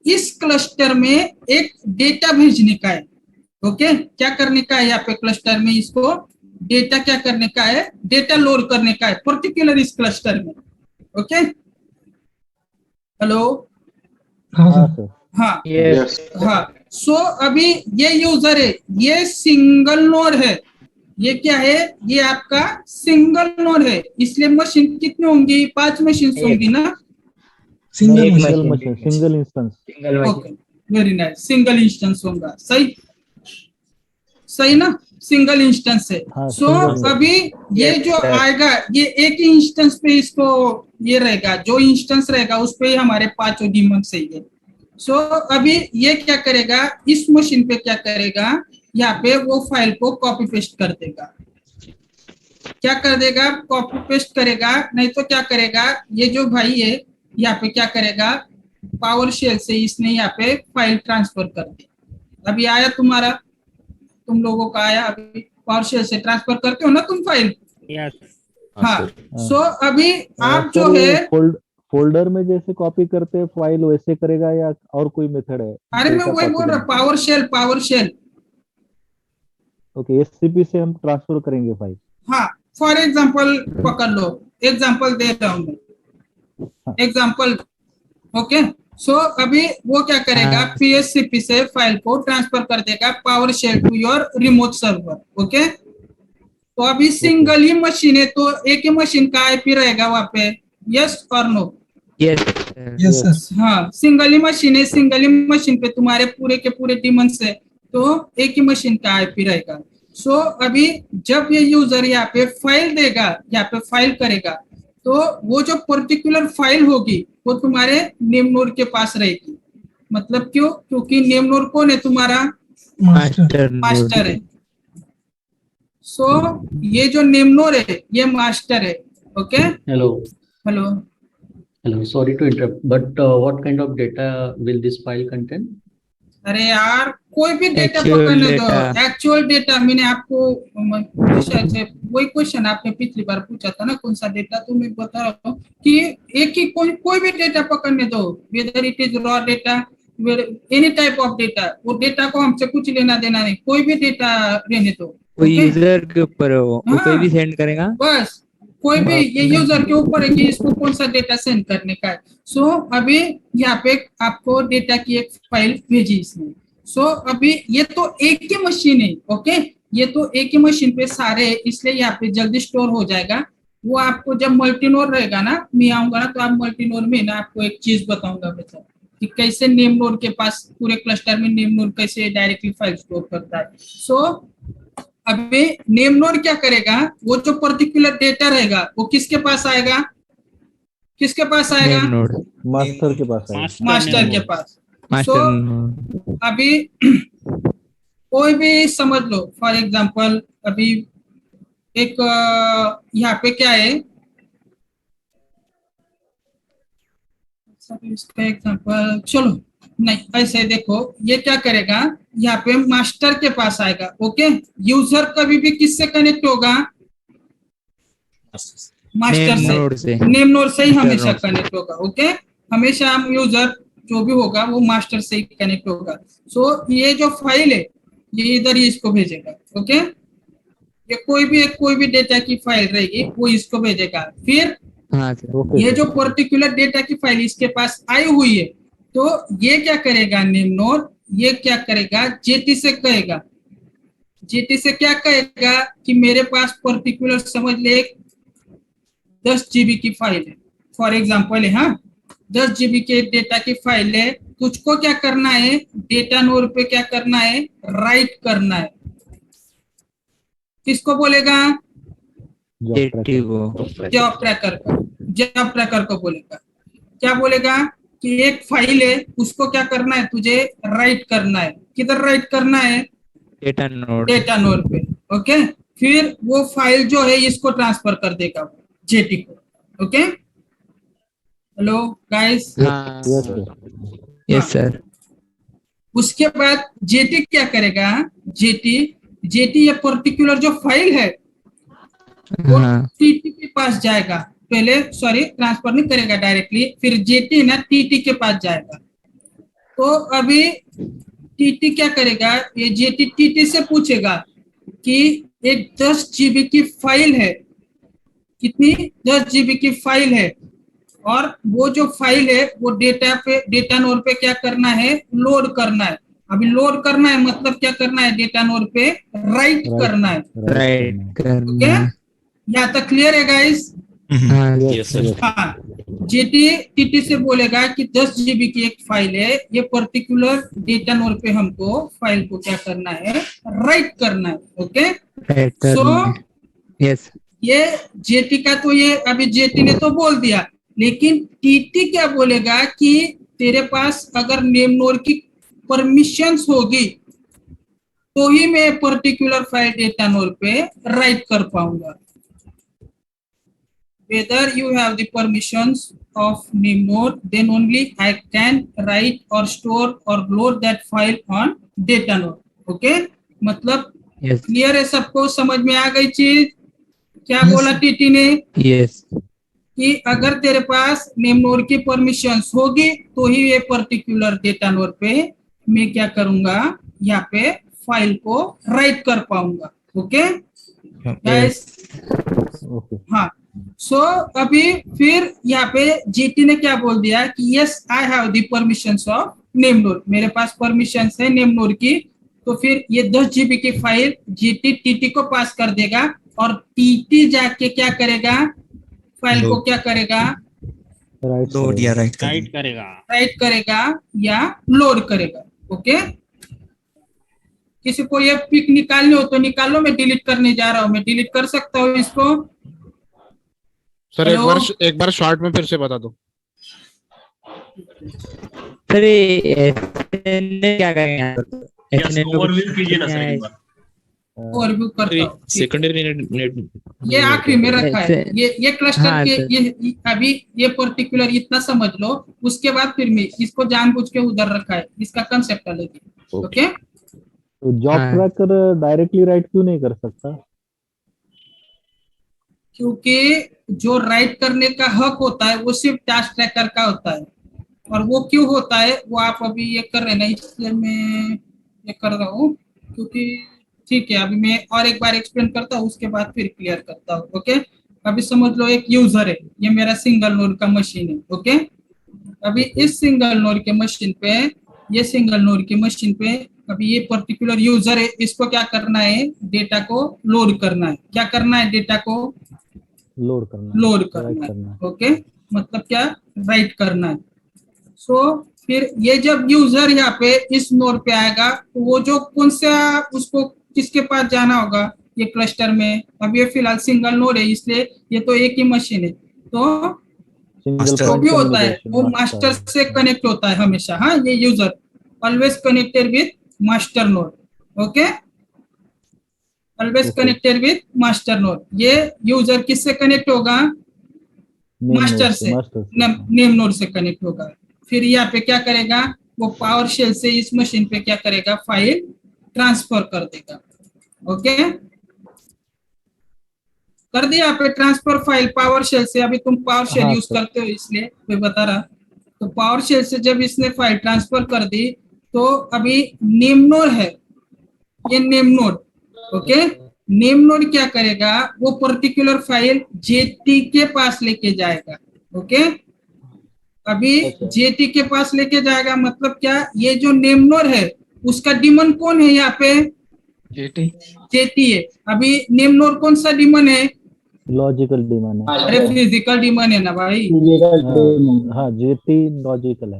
इस क्लस्टर में एक डेटा भेजने का है। ओके, क्या करने का है यहाँ पे क्लस्टर में, इसको डेटा क्या करने का है, डेटा लोड करने का है पर्टिकुलर इस क्लस्टर में। ओके, हेलो, हाँ सर। हाँ Yes. हाँ, सो अभी ये यूजर है, ये सिंगल नोड है, ये क्या है, ये आपका सिंगल नोड है, इसलिए मशीन कितनी होंगी, 5 मशीन होंगी ना। सिंगल एक machine. Single machine. machine. Single instance. Single okay, machine. Very nice, single instance होगा, सही सही ना, सिंगल इंस्टेंस है। हाँ, सो single instance. अभी ये Yes, जो sir. आएगा, ये एक ही इंस्टेंस पे इसको ये रहेगा, जो इंस्टेंस रहेगा उस पे ही हमारे 5 डीमन सही है। सो अभी ये क्या करेगा, इस मशीन पे क्या करेगा, यहाँ पे वो फाइल को कॉपी पेस्ट कर देगा। क्या कर देगा, कॉपी पेस्ट करेगा, नहीं तो क्या करेगा, ये जो भाई है यहाँ पे क्या करेगा, पावर शेल से इसने यहाँ पे फाइल ट्रांसफर कर दी। अभी आया तुम्हारा, तुम लोगों का आया, अभी पावर्शेल से ट्रांसफर करते हो ना तुम फाइल। यस हाँ, सो अभी आप जो है, फोल्डर में जैसे कॉपी करते हैं फाइल वैसे करेगा या और कोई मेथड है? अरे मैं वही बोल रहा, पावरशेल। ओके, एससीपी से हम ट्रांसफर करेंगे फाइल। हाँ, फॉर एग्जाम्पल पकड़ लो, एग्जाम्पल दे रहा हूँ मैं, एग्जाम्पल। ओके, सो अभी वो क्या करेगा, हाँ। पीएससीपी से फाइल को ट्रांसफर कर देगा PowerShell to your remote server. Okay, तो अभी सिंगल ही मशीन है, तो एक ही मशीन का आईपी रहेगा वहां पे, यस और नो? Yes yes sir. हाँ, सिंगल ही मशीन है, सिंगल ही मशीन पे तुम्हारे पूरे के पूरे डिमंस है, तो एक ही मशीन का आईपी रहेगा। सो अभी जब ये यूजर यहाँ पे फाइल देगा, यहाँ पे फाइल करेगा, तो वो जो पर्टिकुलर फाइल होगी वो तुम्हारे नेम नोड के पास रहेगी। मतलब क्यों? क्योंकि नेम नोड कौन है तुम्हारा? मास्टर है। सो ये जो नेम नोड है ये मास्टर है। Okay, Hello. Hello, Hello. Sorry to interrupt, but what kind of data will this file contain? अरे यार कोई भी डेटा Actual पकड़ने दो, data. Actual data. मैंने आपको मुझे शायद से वही क्वेश्चन आपने पिछली बार पूछा था ना, कौन सा डेटा, तो मैं बता रहा हूँ कि एक ही कोई भी डेटा पकड़ने दो, whether it is raw data, any type of data, वो डेटा को हमसे कुछ लेना देना नहीं, कोई भी डेटा रहने दो। कोई okay? यूजर के ऊपर है वो हाँ। कोई भी सेंड करेगा। बस कोई भी, ये यूजर के ऊपर है कि इसको कौन सा डेटा सेंड करने का है। सो अभी यहाँ पे आपको डेटा की एक फाइल भेजी इसने। सो अभी ये तो एक ही मशीन है। ओके, ये तो एक ही मशीन पे सारे है, इसलिए यहाँ पे जल्दी स्टोर हो जाएगा। वो आपको जब मल्टीनोड रहेगा ना, मैं आऊंगा ना, तो आप मल्टीनोड में ना आपको एक चीज बताऊंगा बेटा, कि कैसे नेम नोड के पास पूरे क्लस्टर में नेम नोड कैसे डायरेक्टली फाइल स्टोर करता है। सो अभी नेम नोड क्या करेगा, वो जो पर्टिकुलर डेटा रहेगा वो किसके पास आएगा? किसके पास आएगा? नेम नोड मास्टर के पास है। मास्टर के पास। Master So, node. अभी कोई भी समझ लो, फॉर एग्जांपल अभी एक यहाँ पे क्या है, इसका एग्जांपल चलो नहीं, ऐसे देखो, ये क्या करेगा, यहाँ पे मास्टर के पास आएगा। ओके, यूजर कभी भी किससे कनेक्ट होगा? मास्टर से, नेम नोड से ही हमेशा कनेक्ट होगा। ओके, हमेशा हम यूजर जो भी होगा वो मास्टर से ही कनेक्ट होगा। सो ये जो फाइल है ये इधर ही इसको भेजेगा। ओके, ये कोई भी डेटा की फाइल रहेगी वो इसको भेजेगा। फिर हाँ सर। ये जो पर्टिकुलर डेटा की फाइल इसके पास आई हुई है, तो ये क्या करेगा नेम नोड, ये क्या करेगा, जेटी से कहेगा। जेटी से क्या कहेगा कि मेरे पास पर्टिकुलर समझ ले 10 GB की फाइल है, फॉर एग्जांपल है, हाँ 10 GB के डेटा की फाइल है, तुझको क्या करना है, डेटा नोड पे क्या करना है, राइट करना है। किसको बोलेगा? जेटी को, जॉब ट्रैकर को बोलेगा। क्या बोलेगा कि एक फाइल है, उसको क्या करना है, तुझे राइट करना है। किधर राइट करना है? डेटा नोड पे। ओके, फिर वो फाइल जो है इसको ट्रांसफर कर देगा जेटी को। Okay, hello guys. Yes sir. उसके बाद जेटी क्या करेगा, जेटी ये पर्टिकुलर जो फाइल है वो टीटी के पास जाएगा। पहले सॉरी, ट्रांसफर नहीं करेगा डायरेक्टली, फिर जेटी ना टीटी के पास जाएगा। तो अभी टीटी क्या करेगा, ये जेटी टीटी से पूछेगा कि एक 10 GB की फाइल है, कितनी? 10 GB की फाइल है, और वो जो फाइल है वो डेटा नोड पे क्या करना है, लोड करना है। अभी लोड करना है मतलब क्या करना है, डेटा नोड पे राइट करना है। ओके, यहाँ तक क्लियर है गाइस? हाँ, जेटी टीटी से बोलेगा कि 10 GB की एक फाइल है, ये पर्टिकुलर डेटा नोड पे हमको फाइल को क्या करना है, राइट करना है। ओके, सो यस, ये जेटी का तो ये अभी जेटी ने तो बोल दिया, लेकिन टीटी क्या बोलेगा कि तेरे पास अगर नेम नोड की परमिशंस होगी तो ही मैं पर्टिकुलर फाइल डेटा नोड पे राइट कर पाऊंगा। Whether you have the permissions of name node, then only I can write or store or load that file on data node. Okay, मतलब yes clear है सबको, समझ में आ गई चीज? क्या बोला टीटी ने यस कि अगर तेरे पास नेम नोड की परमिशंस होगी तो ही ये पर्टिकुलर डेटा नोड पे मैं क्या करूंगा, यहाँ पे फाइल को राइट कर पाऊंगा। Okay guys, okay. हाँ। सो अभी फिर यहाँ पे जीटी ने क्या बोल दिया कि yes I have the permissions of name node, मेरे पास परमिशंस है नेम नोड की। तो फिर ये 10 GB की फाइल जीटी टीटी को पास कर देगा और टीटी जाके क्या करेगा, फाइल को क्या करेगा, राइट लोड या राइट राइट करेगा। राइट करेगा या लोड करेगा। ओके, किसी को ये पिक निकालनी हो तो निकालो, मैं डिलीट करने जा रहा हूँ, मैं डिलीट कर सकता हूँ इसको। Sir hello? एक बार शॉर्ट में फिर से बता दो। सर ये क्या करेंगे यहाँ पर? यस, ओवरव्यू कीजिए ना सर एक बार। ओवरव्यू करता हूँ। सेकेंडरी नेट ये आखिरी में रखा है, ये क्लस्टर हाँ, के सर। ये अभी ये पर्टिकुलर इतना समझ लो, उसके बाद फिर मैं इसको जानबूझ के उधर रखा है, इसका कंसेप्ट अलग है। ओके, तो जॉब हाँ। ट्रैकर डायरेक्टली राइट क्यों नहीं कर सकता? क्योंकि जो राइट करने का हक होता है वो सिर्फ टास्क ट्रैकर का होता है, और वो क्यों होता है वो आप अभी ये कर रहे हैं ना, इसलिए मैं ये कर रहा हूँ। क्योंकि ठीक है, अभी मैं और एक बार एक्सप्लेन करता हूँ, उसके बाद फिर क्लियर करता हूँ। ओके, अभी समझ लो एक यूजर है, ये मेरा सिंगल नोड का मशीन है। ओके, अभी इस सिंगल नोड के मशीन पे, ये सिंगल नोड के मशीन पे अभी ये पर्टिकुलर यूजर है, इसको क्या करना है, डेटा को लोड करना है। क्या करना है, डेटा को लोड करना है, लोड राइट करना करना है। है। ओके, मतलब क्या, राइट करना है। सो फिर ये जब यूजर यहाँ पे इस नोड पे आएगा तो वो जो कौन सा, उसको किसके पास जाना होगा, ये क्लस्टर में, अब ये फिलहाल सिंगल नोड है इसलिए ये तो एक ही मशीन है, तो सिंगल जो पॉइंट भी होता है कम्युनिकेशन वो मास्टर से कनेक्ट होता है हमेशा। हाँ, ये user always connected with master node. Okay, always Okay. Connected with master node. ये यूजर किससे कनेक्ट होगा, मास्टर से, नेम नोड से कनेक्ट होगा। फिर यहाँ पे क्या करेगा, वो पावर शेल से इस मशीन पे क्या करेगा, फाइल ट्रांसफर कर देगा। ओके, कर दिया यहाँ पे ट्रांसफर फाइल पावर शेल से। अभी तुम पावर शेल हाँ, यूज सर। करते हो इसलिए मैं बता रहा। तो पावर शेल से जब इसने फाइल ट्रांसफर कर दी तो अभी नेम नोड है, ये name node. Okay, name node क्या करेगा, वो पर्टिकुलर फाइल जेटी के पास लेके जाएगा। ओके, अभी जेटी के पास लेके जाएगा मतलब क्या, ये जो नेम नोड है उसका डीमन कौन है, यहाँ पे जेटी है। अभी नेम नोड कौन सा डीमन है, लॉजिकल डिमांड है। अरे फिजिकल डीमन है ना भाई, हाँ, जेटी लॉजिकल है।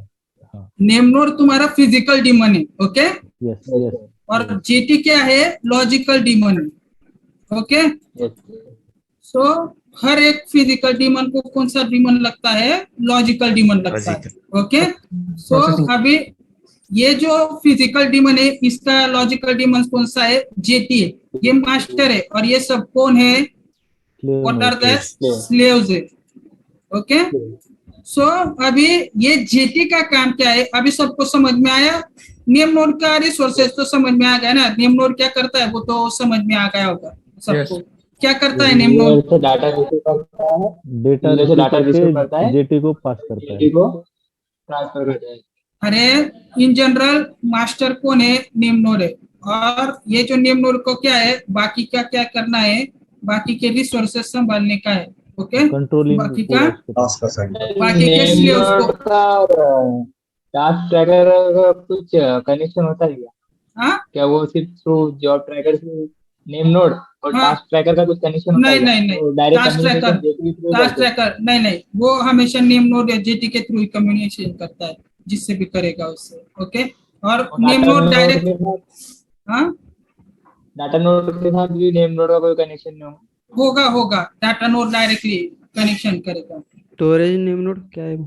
हाँ, नेम नोड तुम्हारा फिजिकल डीमन है। Okay, yes yes. और जेटी क्या है, लॉजिकल डीमन है। ओके, सो हर एक फिजिकल डीमन को कौन सा डीमन लगता है, लॉजिकल डीमन लगता है। ओके, सो अभी ये जो फिजिकल डीमन है इसका लॉजिकल डीमन कौन सा है, जेटी है, ये मास्टर है, और ये सब कौन है, व्हाट आर द स्लेव्स है। ओके, सो अभी ये जेटी का काम क्या है, अभी सबको समझ में आया। नेम नोड का रिसोर्सेज तो समझ में आ गया ना, नेम नोड क्या करता है वो तो समझ में आ गया होगा सबको। क्या करता है नेम नोड, डाटा रिसीव करता है, डेटा यूजर से डाटा रिसीव करता है, जेटी को पास करता जेटी है। को ट्रांसफर करता है। अरे इन जनरल मास्टर कौन है, नेम नोड है, और ये जो नेम नोड को क्या है, बाकी का क्या करना है, बाकी के रिसोर्सेज संभालने का है। ओके, कंट्रोलिंग बाकी का बाकी के नेम स्लेव्स नोड को, का टास्क ट्रैकर का कुछ कनेक्शन होता है क्या? हाँ क्या वो सिर्फ थ्रू जॉब ट्रैकर से नेम नोड और हाँ। टास्क ट्रैकर का कुछ कनेक्शन होता है नहीं क्या? नहीं, direct task tracker, communication jetty through task करते हैं। ट्रैकर नहीं, वो हमेशा नेम नोड या जेटी के थ्रू कम्युनिकेशन करता है, जिससे भी करेगा उससे। ओके, और और name data node node direct, के साथ, हाँ डाटा नोड के साथ भी नेम नोड का कोई कनेक्शन नहीं होगा। होगा, डाटा नोड डायरेक्टली कनेक्शन करेगा। स्टोरेज नेम नोड क्या है?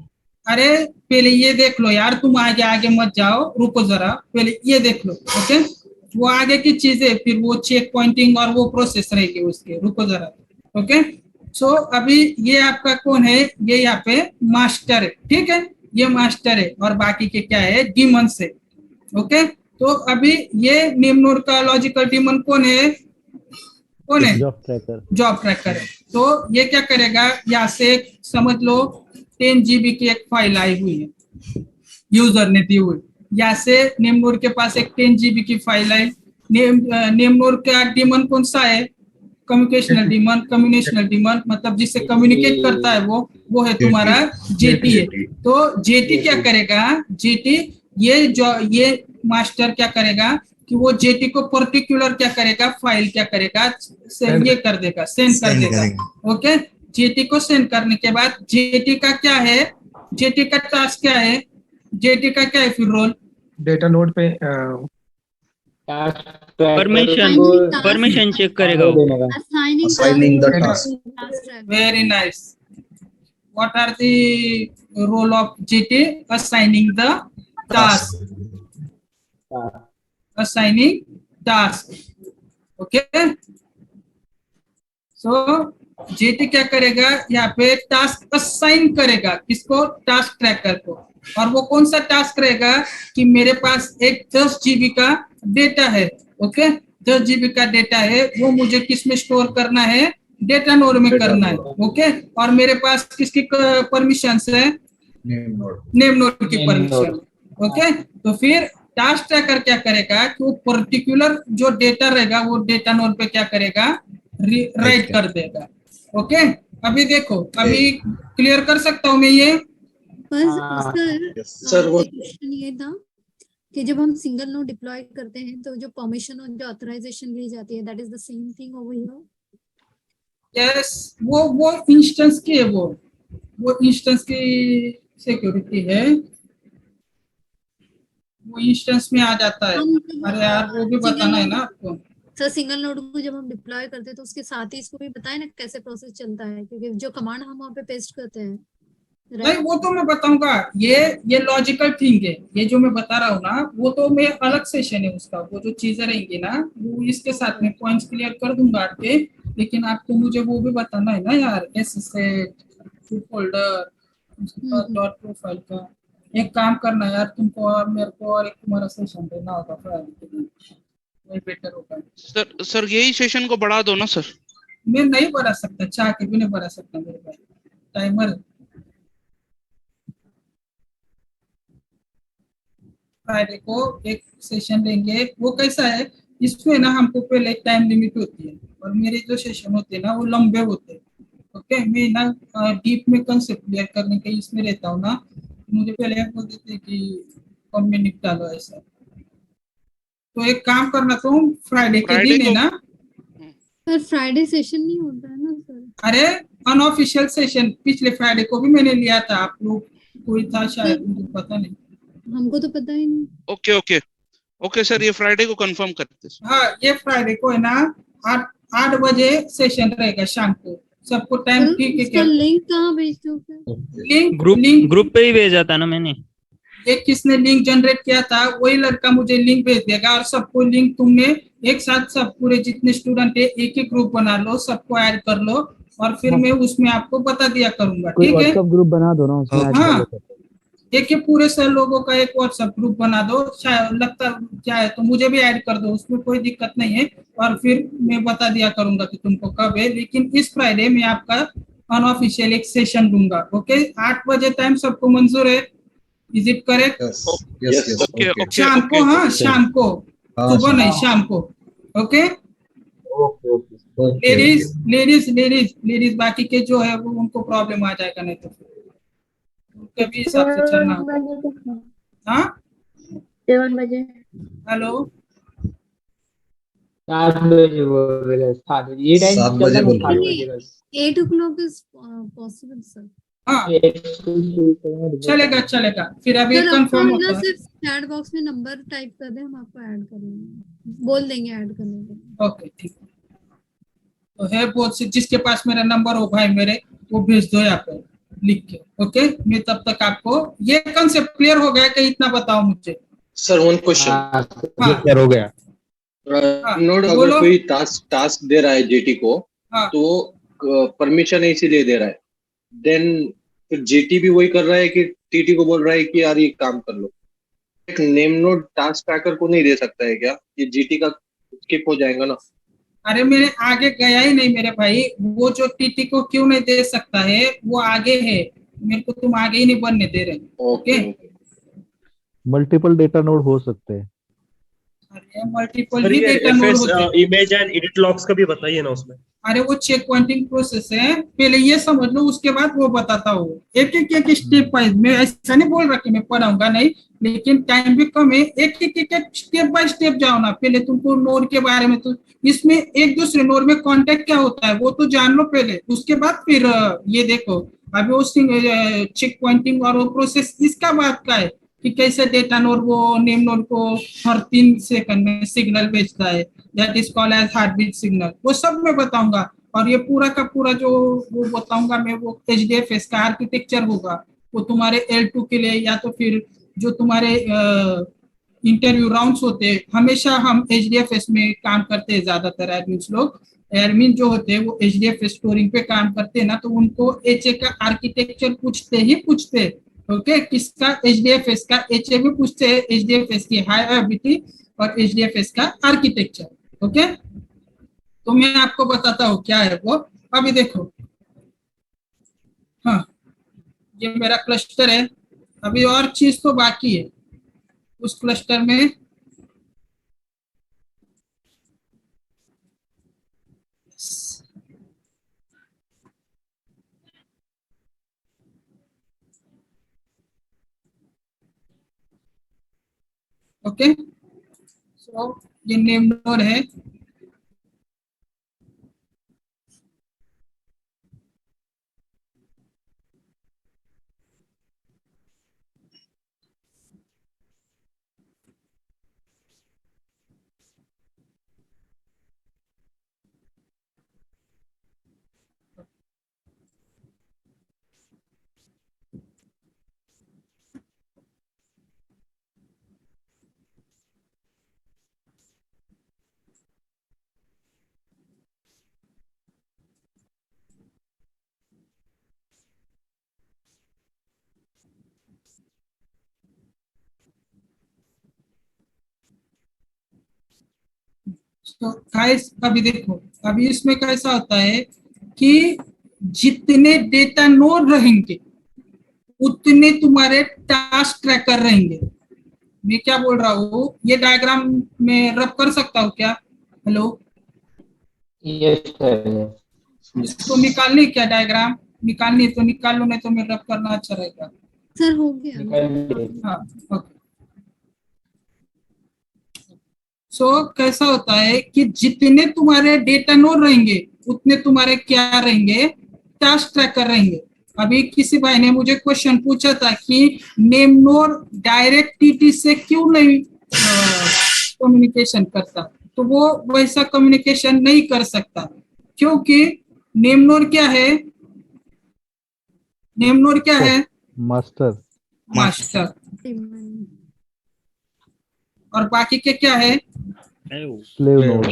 अरे पहले ये देख लो यार, तुम आगे आगे मत जाओ, रुको जरा, पहले ये देख लो। ओके, वो आगे की चीजें, फिर वो चेक पॉइंटिंग और वो प्रोसेस रहेगी उसके, रुको जरा। ओके, सो अभी ये आपका कौन है, ये यहाँ पे मास्टर है। ठीक है, ये मास्टर है और बाकी के क्या है, डीमंस है। ओके, तो अभी ये नेम नोड का लॉजिकल डिमन कौन है? Job tracker. जॉब ट्रैकर है। तो ये क्या करेगा, यहाँ से समझ लो 10 GB की एक फाइल आई हुई है, यूजर ने दी हुई। यहाँ से नेम नोड के पास एक 10 GB की फाइल आई। नेम नोड का डिमन कौन सा है? Communicational demon. कम्युनिकेशनल डिमन मतलब जिससे कम्युनिकेट करता है वो है तुम्हारा जेटी है। तो जेटी क्या करेगा, जेटी ये मास्टर क्या करेगा कि वो जेटी को पर्टिकुलर क्या करेगा, फाइल क्या करेगा, ये कर देगा, सेंड कर देगा। ओके, जेटी को सेंड करने के बाद जेटी का क्या है, जेटी का टास्क क्या है, जेटी का क्या है फिर रोल? डेटा नोड पे परमिशन चेक करेगा वो। Assigning the task. Very nice. What are the role of GT? Assigning the task. Assigning task. Okay. So GT क्या करेगा, यहाँ पे टास्क असाइन करेगा, किसको? टास्क ट्रैकर को। और वो कौन सा टास्क रहेगा कि मेरे पास एक 10 GB का डेटा है। ओके, 10 GB का डेटा है, वो मुझे किस में स्टोर करना है? डेटा नोड में करना है। ओके, और मेरे पास किसकी परमिशंस है? नेम नोड की परमिशन। ओके, तो फिर टास्क ट्रैकर क्या करेगा कि वो पर्टिकुलर जो डेटा रहेगा वो डेटा नोड पे क्या करेगा, राइट कर देगा। ओके, अभी देखो, अभी क्लियर कर सकता हूँ मैं ये? सर वो क्वेश्चन ये था कि जब हम सिंगल नोड डिप्लॉय करते हैं तो जो परमिशन और जो ऑथराइजेशन ली जाती है, that is the same thing over here. Yes, वो इंस्टेंस की है, वो इंस्टेंस की सिक्योरिटी है, वो इंस्टेंस में आ जाता है। अरे यार, वो भी बताना है ना आपको। सर सिंगल नोड को जब हम डिप्लॉय करते हैं तो उसके साथ ही इसको भी बताए ना कैसे प्रोसेस चलता है, क्योंकि जो कमांड हम वहाँ पे पेस्ट करते हैं। नहीं, वो तो मैं बताऊंगा, ये लॉजिकल थिंग है, ये जो मैं बता रहा हूँ ना, वो तो मैं अलग सेशन है उसका, वो जो चीजें रहेंगी ना वो इसके साथ में पॉइंट्स क्लियर कर दूंगा आपके। लेकिन आपको मुझे वो भी बताना है ना यार, एसएसएच फोल्डर डॉट प्रोफाइल का। एक काम करना यार, तुमको और मेरे को और एक तुम्हारा सेशन देना होगा फ्राइडे के दिन, वही बेटर होगा। सर यही सेशन को बढ़ा दो ना सर। मैं नहीं बढ़ा सकता, चाह के भी नहीं बढ़ा सकता, मेरे भाई टाइमर। फ्राइडे को एक सेशन लेंगे, वो कैसा है, इसमें ना हमको पहले टाइम लिमिट होती है और मेरे जो सेशन होते हैं ना वो लंबे होते हैं। ओके, मैं ना डीप में कंसेप्ट क्लियर करने के इसमें रहता हूँ ना, मुझे पहले बोल देते कि कम में निपटा लो ऐसा। तो एक काम करना, तुम फ्राइडे के दिन है ना। सर फ्राइडे सेशन नहीं होता है ना सर? अरे अनऑफिशियल सेशन पिछले फ्राइडे को भी मैंने लिया था, आप लोग कोई था शायद, मुझे पता नहीं, हमको तो पता ही नहीं। ओके ओके ओके सर, ये फ्राइडे को कंफर्म करते हैं। हाँ, ये फ्राइडे को है ना 8 बजे सेशन रहेगा शाम को। सबको टाइम ठीक है क्या? लिंक कहाँ भेजते हो फिर? ग्रुप पे ही भेजा था ना मैंने। ये किसने लिंक जनरेट किया था, वही लड़का मुझे लिंक भेज देगा और सबको लिंक, तुमने एक साथ सब पूरे जितने स्टूडेंट है एक ही ग्रुप बना लो, सबको ऐड कर लो और फिर मैं उसमें आपको बता दिया करूंगा। ठीक है, व्हाट्सएप ग्रुप बना दो ना उसमें। हाँ, एक पूरे सर लोगों का एक व्हाट्सएप ग्रुप बना दो, शायद लगता क्या है तो मुझे भी ऐड कर दो, उसमें कोई दिक्कत नहीं है। और फिर मैं बता दिया करूंगा कि तुमको कब है। लेकिन इस फ्राइडे मैं आपका अनऑफिशियल एक सेशन दूंगा। ओके, 8 बजे टाइम सबको मंजूर है? Is it correct? शाम को, हाँ शाम को, सुबह नहीं, शाम को। ओके, लेडीज बाकी के जो है वो उनको प्रॉब्लम आ जाएगा, नहीं तो उनके भी हिसाब से चलना। हाँ 7 बजे। हेलो, 7 बजे बोल रहे हैं, 7 बजे ये टाइम 7 बजे बोल रहे बजे 8 o'clock is possible sir। हाँ चलेगा। फिर अभी सर कंफर्म आपको होता ना है। सिर्फ चैट बॉक्स में नंबर टाइप कर दे, हम आपको ऐड करेंगे, बोल देंगे ऐड करने के। ओके ठीक है, तो है बहुत से जिसके पास मेरा नंबर हो भाई मेरे, वो भेज दो यहाँ पे लिख के। ओके, मैं तब तक आपको ये कंसेप्ट क्लियर हो गया कि इतना बताओ मुझे। Sir one question. क्लियर हो गया। नोड अगर कोई टास्क दे रहा है जेटी को, तो परमिशन इसीलिए दे रहा है, देन फिर जेटी भी वही कर रहा है कि टीटी को बोल रहा है कि यार ये काम कर लो? Direct name node task tracker को नहीं दे सकता है क्या? ये जीटी का स्किप हो जाएगा ना? अरे मेरे आगे गया ही नहीं मेरे भाई, वो जो टीटी को क्यों नहीं दे सकता है वो आगे है, मेरे को तुम आगे ही नहीं बनने दे रहे। ओके, मल्टीपल डेटा नोड हो सकते हैं। अरे मल्टीपल ही डेटा नोड होते हैं। इमेज एंड एडिट लॉग्स का भी बताइए ना उसमें। अरे वो चेक पॉइंटिंग प्रोसेस है, पहले ये समझ लो उसके बाद वो बताता हूँ। एक एक स्टेप वाइज, मैं ऐसा नहीं बोल रहा कि मैं पढ़ाऊंगा नहीं, लेकिन टाइम भी कम है। एक स्टेप बाय स्टेप जाओ ना। पहले तुमको नोड के बारे में, तो इसमें एक दूसरे नोड में कांटेक्ट क्या होता है वो तो जान लो पहले, उसके बाद फिर ये देखो। अभी वो चेक पॉइंटिंग और वो प्रोसेस इसका बात का है कि कैसे डेटा नोड वो नेम नोड को हर 3 सेकंड में सिग्नल भेजता है, that is called as heart beat signal. वो सब मैं बताऊंगा, और ये पूरा का पूरा जो वो बताऊंगा मैं, वो एचडीएफएस का आर्किटेक्चर होगा। वो तुम्हारे L2 के लिए, या तो फिर जो तुम्हारे इंटरव्यू राउंड्स होते हैं, हमेशा हम एचडीएफएस में काम करते हैं। ज्यादातर एडमिन लोग, एडमिन जो होते हैं वो एचडीएफएस स्टोरिंग पे काम करते हैं ना, तो उनको एचए का आर्किटेक्चर पूछते ही पूछते हैं। ओके, किसका? एचडीएफएस का। एचए भी पूछते हैं एचडीएफएस की हाई अवेलेबिलिटी और एचडीएफएस का आर्किटेक्चर। ओके, तो मैं आपको बताता हूँ क्या है वो। अभी देखो, हाँ ये मेरा क्लस्टर है। अभी और चीज तो बाकी है उस क्लस्टर में। ओके, सो ये नेम नोड है। तो गाइस अभी देखो, अभी इसमें कैसा होता है कि जितने डेटा नोड रहेंगे उतने तुम्हारे टास्क ट्रैकर रहेंगे। मैं क्या बोल रहा हूँ, ये डायग्राम में रब कर सकता हूँ क्या? Hello, yes sir. इसको निकालनी क्या? डायग्राम निकालनी तो निकाल लो, नहीं तो मैं रब करना अच्छा रहेगा। सर हो गया। हाँ, ओके। सो कैसा होता है कि जितने तुम्हारे डेटा नोड रहेंगे उतने तुम्हारे क्या रहेंगे? टास्क ट्रैकर रहेंगे। अभी किसी भाई ने मुझे क्वेश्चन पूछा था कि नेम नोड डायरेक्ट टीटी से क्यों नहीं कम्युनिकेशन करता, तो वो वैसा कम्युनिकेशन नहीं कर सकता क्योंकि नेम नोड क्या है? नेम नोड क्या है? मास्टर। मास्टर। और बाकी के क्या है? Slave node.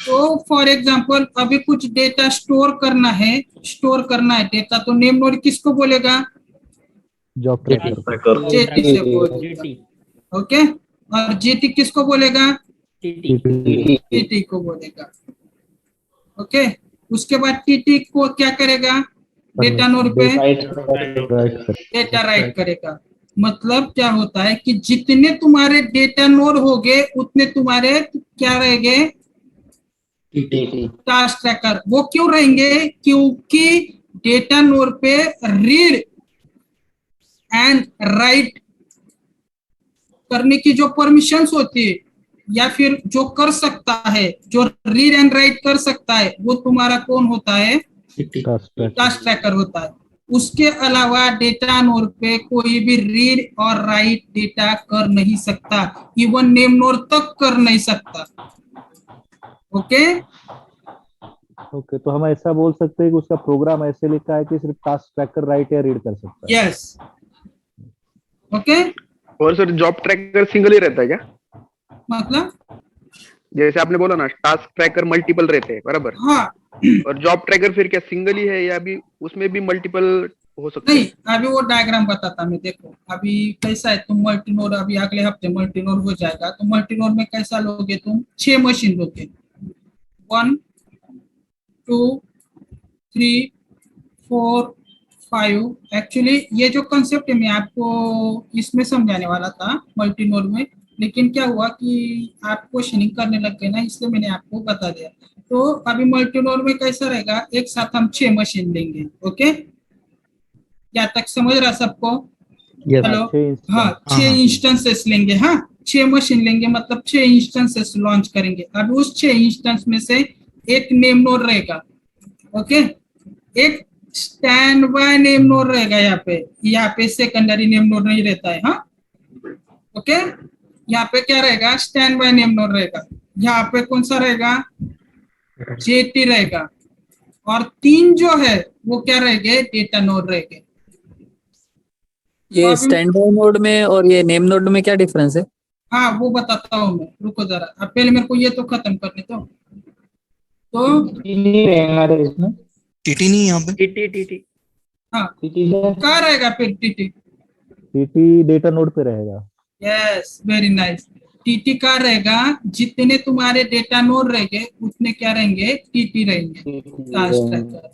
तो फॉर एग्जांपल अभी कुछ डेटा स्टोर करना है डेटा, तो नेम नोड किसको बोलेगा? Job tracker. जेटी से बोलेगा। ओके, और जेटी किसको बोलेगा? टीटी को बोलेगा। ओके, उसके बाद टीटी को क्या करेगा? डेटा नोड पे डेटा राइट करेगा। मतलब क्या होता है कि जितने तुम्हारे डेटा नोड होंगे उतने तुम्हारे क्या रहेंगे? Task tracker. वो क्यों रहेंगे? क्योंकि डेटा नोड पे रीड एंड राइट करने की जो परमिशंस होती है, या फिर जो कर सकता है, जो रीड एंड राइट कर सकता है, वो तुम्हारा कौन होता है? टास्क ट्रैकर होता है। उसके अलावा डेटा नोड पे कोई भी रीड और राइट डेटा कर नहीं सकता, इवन नेम नोड तक कर नहीं सकता। ओके, ओके, तो हम ऐसा बोल सकते हैं कि उसका प्रोग्राम ऐसे लिखा है कि सिर्फ टास्क ट्रैकर राइट या रीड कर सकता है। Yes, okay. और सर जॉब ट्रैकर सिंगल ही रहता है क्या? मतलब जैसे आपने बोला ना टास्क ट्रैकर मल्टीपल रहते हैं, बराबर? हाँ। और जॉब ट्रैकर फिर क्या सिंगल ही है या भी उसमें भी मल्टीपल हो सकता है। नहीं, अभी वो डायग्राम बताता मैं, देखो अभी कैसा है, तुम मल्टीनोड अभी अगले हफ्ते मल्टीनोड हो जाएगा, तो मल्टीनोड में कैसा लोगे तुम, 6 मशीन लोगे, 1 2 3 4 5। एक्चुअली ये जो कंसेप्ट है मैं आपको इसमें समझाने वाला था मल्टीनोड में, लेकिन क्या हुआ कि आप क्वेश्चनिंग करने लग गए ना, इसलिए मैंने आपको बता दिया। तो अभी मल्टीनोड में कैसा रहेगा, एक साथ हम 6 मशीन लेंगे। ओके, क्या तक समझ रहा सबको? हेलो, हाँ 6 इंस्टेंसेस लेंगे, हाँ 6 मशीन लेंगे, मतलब 6 इंस्टेंसेस लॉन्च करेंगे। अब उस 6 इंस्टेंस में से एक नेम नोड रहेगा, ओके, एक स्टैंड बाय नेम नोड रहेगा, यहाँ पे सेकेंडरी नेम नोड नहीं रहता है, हाँ ओके। यहाँ पे क्या रहेगा, स्टैंड बाय नेम नोड रहेगा। यहाँ पे कौन सा रहेगा, जेटी रहेगा, और 3 जो है वो क्या रहेंगे, डेटा नोड रहेंगे। ये स्टैंड बाय नोड में और ये नेम नोड में क्या डिफरेंस है? हाँ वो बताता हूँ मैं, रुको जरा, अब पहले मेरे को ये तो खत्म करने दो। तो इसमें टीटी नहीं यहाँ पे, टीटी हाँ कहाँ रहेगा फिर टीटी? टीटी डेटा नोड पे रहेगा। Yes, very nice. टीटी का रहेगा, जितने तुम्हारे डेटा नोड रहेंगे उतने क्या रहेंगे, टीटी रहेंगे, टास्क ट्रैकर।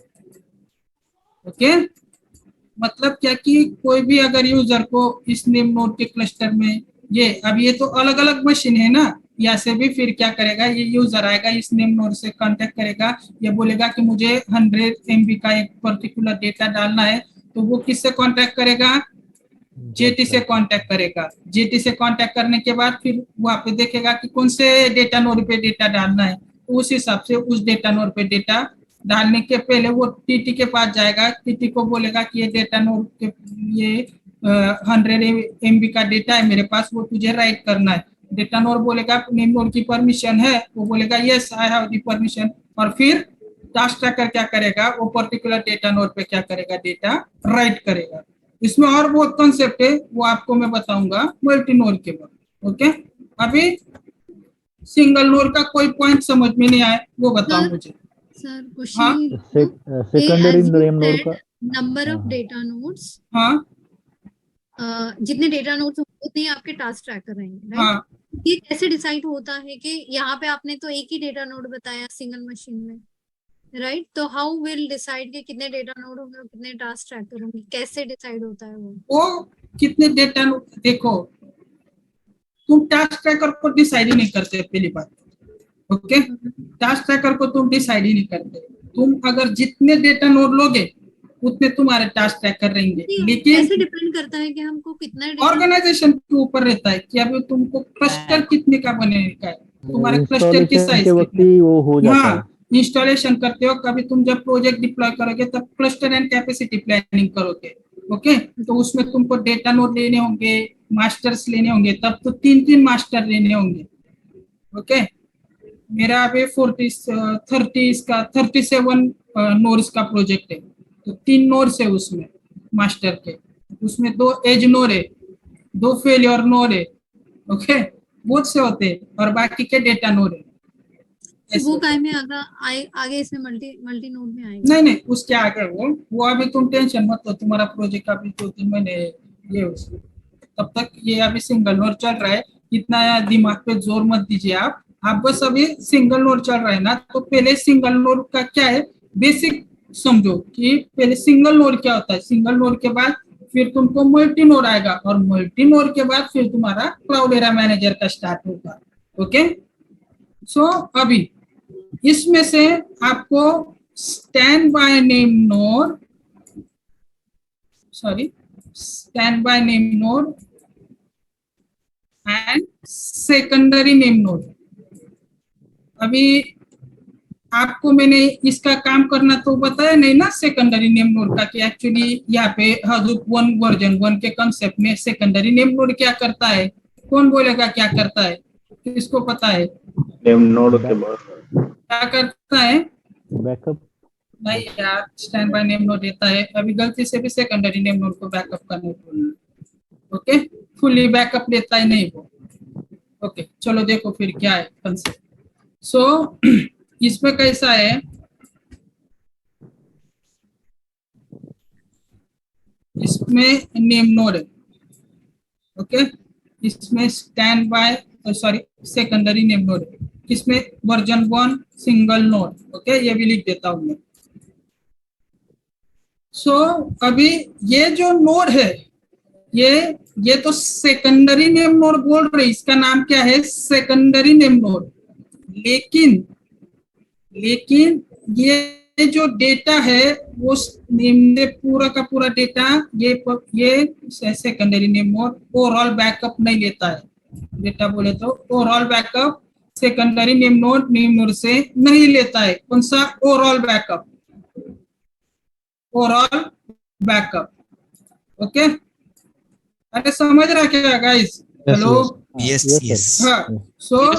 ओके, मतलब क्या कि कोई भी अगर यूजर को इस नेम नोड के क्लस्टर में, ये अब ये तो अलग अलग मशीन है ना, या से भी फिर क्या करेगा, ये यूजर आएगा इस नेम नोड से कांटेक्ट करेगा, ये बोलेगा कि मुझे 100 MB का एक पर्टिकुलर डेटा डालना है, तो वो किससे कांटेक्ट करेगा, जेटी से कांटेक्ट करेगा। जेटी से कांटेक्ट करने के बाद फिर वहां पे देखेगा कि कौन से डेटा नोड पे डेटा डालना है, तो उस हिसाब से उस डेटा नोड पे डेटा डालने के पहले वो टीटी के पास जाएगा, टीटी को बोलेगा कि ये डेटा नोड के ये 100 MB का डेटा है मेरे पास, वो तुझे राइट करना है। डेटा नोड बोलेगा नेम नोड की परमिशन है, वो बोलेगा yes I have the permission, और फिर टास्क ट्रैकर क्या करेगा, वो पर्टिकुलर डेटा नोड पे क्या करेगा, डेटा राइट करेगा। इसमें और बहुत कॉन्सेप्ट है, वो आपको मैं बताऊंगा मल्टी नोड के बाद। ओके, अभी सिंगल नोड का कोई पॉइंट समझ में नहीं आया वो बताओ मुझे। सर हाँ सेकेंडरी नेम नोड का नंबर ऑफ डेटा नोड्स, हाँ जितने डेटा नोड्स उतने ही आपके टास्क ट्रैकर रहेंगे, हाँ। राइट? ये कैसे डिसाइड होता है कि यहाँ पे आपने तो एक ही डेटा नोड बताया सिंगल मशीन में, राइट? तो हाउ विल डिसाइड कि कितने डेटा नोड होंगे और कितने टास्क ट्रैकर होंगे, कैसे डिसाइड होता है वो कितने डेटा नोड, देखो तुम टास्क ट्रैकर को डिसाइड ही नहीं करते पहली बात, ओके। टास्क ट्रैकर को तुम डिसाइड ही नहीं करते, तुम अगर जितने डेटा नोड लोगे उतने तुम्हारे टास्क ट्रैकर रहेंगे, लेकिन कैसे डिपेंड करता है कि हमको कितना ऑर्गेनाइजेशन के ऊपर रहता है कि अभी तुमको क्लस्टर कितने का बनाने का है, तुम्हारे क्लस्टर की साइज कितनी, वो हो जाता है। इंस्टॉलेशन करते हो कभी, तुम जब प्रोजेक्ट डिप्लॉय करोगे तब क्लस्टर एंड कैपेसिटी प्लानिंग करोगे, ओके। तो उसमें तुमको डेटा नोड लेने होंगे, मास्टर्स लेने होंगे, तब तो 3 मास्टर लेने होंगे, ओके। मेरा अभी 37 नोड्स का प्रोजेक्ट है, तो 3 नोड्स है उसमें मास्टर के, उसमें 2 एज नोड है, 2 फेलियर नोड है, ओके, बहुत से होते हैं, और बाकी के डेटा नोड है। वो काय में आगे इसमें मल्टी नोड में आएगा? नहीं उसके आगे वो अभी तुम टेंशन मत लो, तुम्हारा प्रोजेक्ट अभी 2-3 महीने ये उसको, तब तक ये अभी सिंगल नोड चल रहा है, इतना दिमाग पे जोर मत दीजिए आप बस अभी सिंगल नोड चल रहा है ना, तो पहले सिंगल नोड का क्या है बेसिक समझो कि पहले सिंगल नोड क्या होता है। सिंगल नोड के बाद फिर तुमको मल्टी नोड आएगा, और मल्टी नोड के बाद फिर तुम्हारा क्लाउडेरा मैनेजर का स्टार्ट होगा, ओके। सो अभी इसमें से आपको stand by name node and secondary name node, अभी आपको मैंने इसका काम करना तो बताया नहीं ना सेकेंडरी नेम नोड का, कि एक्चुअली यहाँ पे Hadoop 1 वर्जन 1 के कंसेप्ट में सेकेंडरी नेम नोड क्या करता है, कौन बोलेगा क्या करता है, किसको पता है? नेम नोड के बाद क्या करता है? बैकअप नहीं यार, स्टैंड बाय नेम नोड देता है, अभी गलती से भी सेकेंडरी नेम नोड को बैकअप करने बोलना, ओके। फुली बैकअप लेता ही नहीं वो, ओके। चलो देखो फिर क्या है कंसेप्ट। सो इसमें कैसा है, इसमें नेम नोड है, ओके। इसमें stand by sorry secondary name node है, इसमें वर्जन 1 सिंगल नोड, ओके। ये भी लिख देता हूं मैं। सो अभी ये जो नोड है ये तो सेकेंडरी नेम नोड बोल रहे, इसका नाम क्या है, सेकेंडरी नेम नोड। लेकिन ये जो डेटा है वो नेम से पूरा का पूरा डेटा ये secondary name node overall backup नहीं लेता है। डेटा बोले तो overall backup secondary name node से नहीं लेता है। कौन सा ओवरऑल बैकअप, ओके। अरे समझ रहा क्या गाइस? Hello, yes. हाँ। सो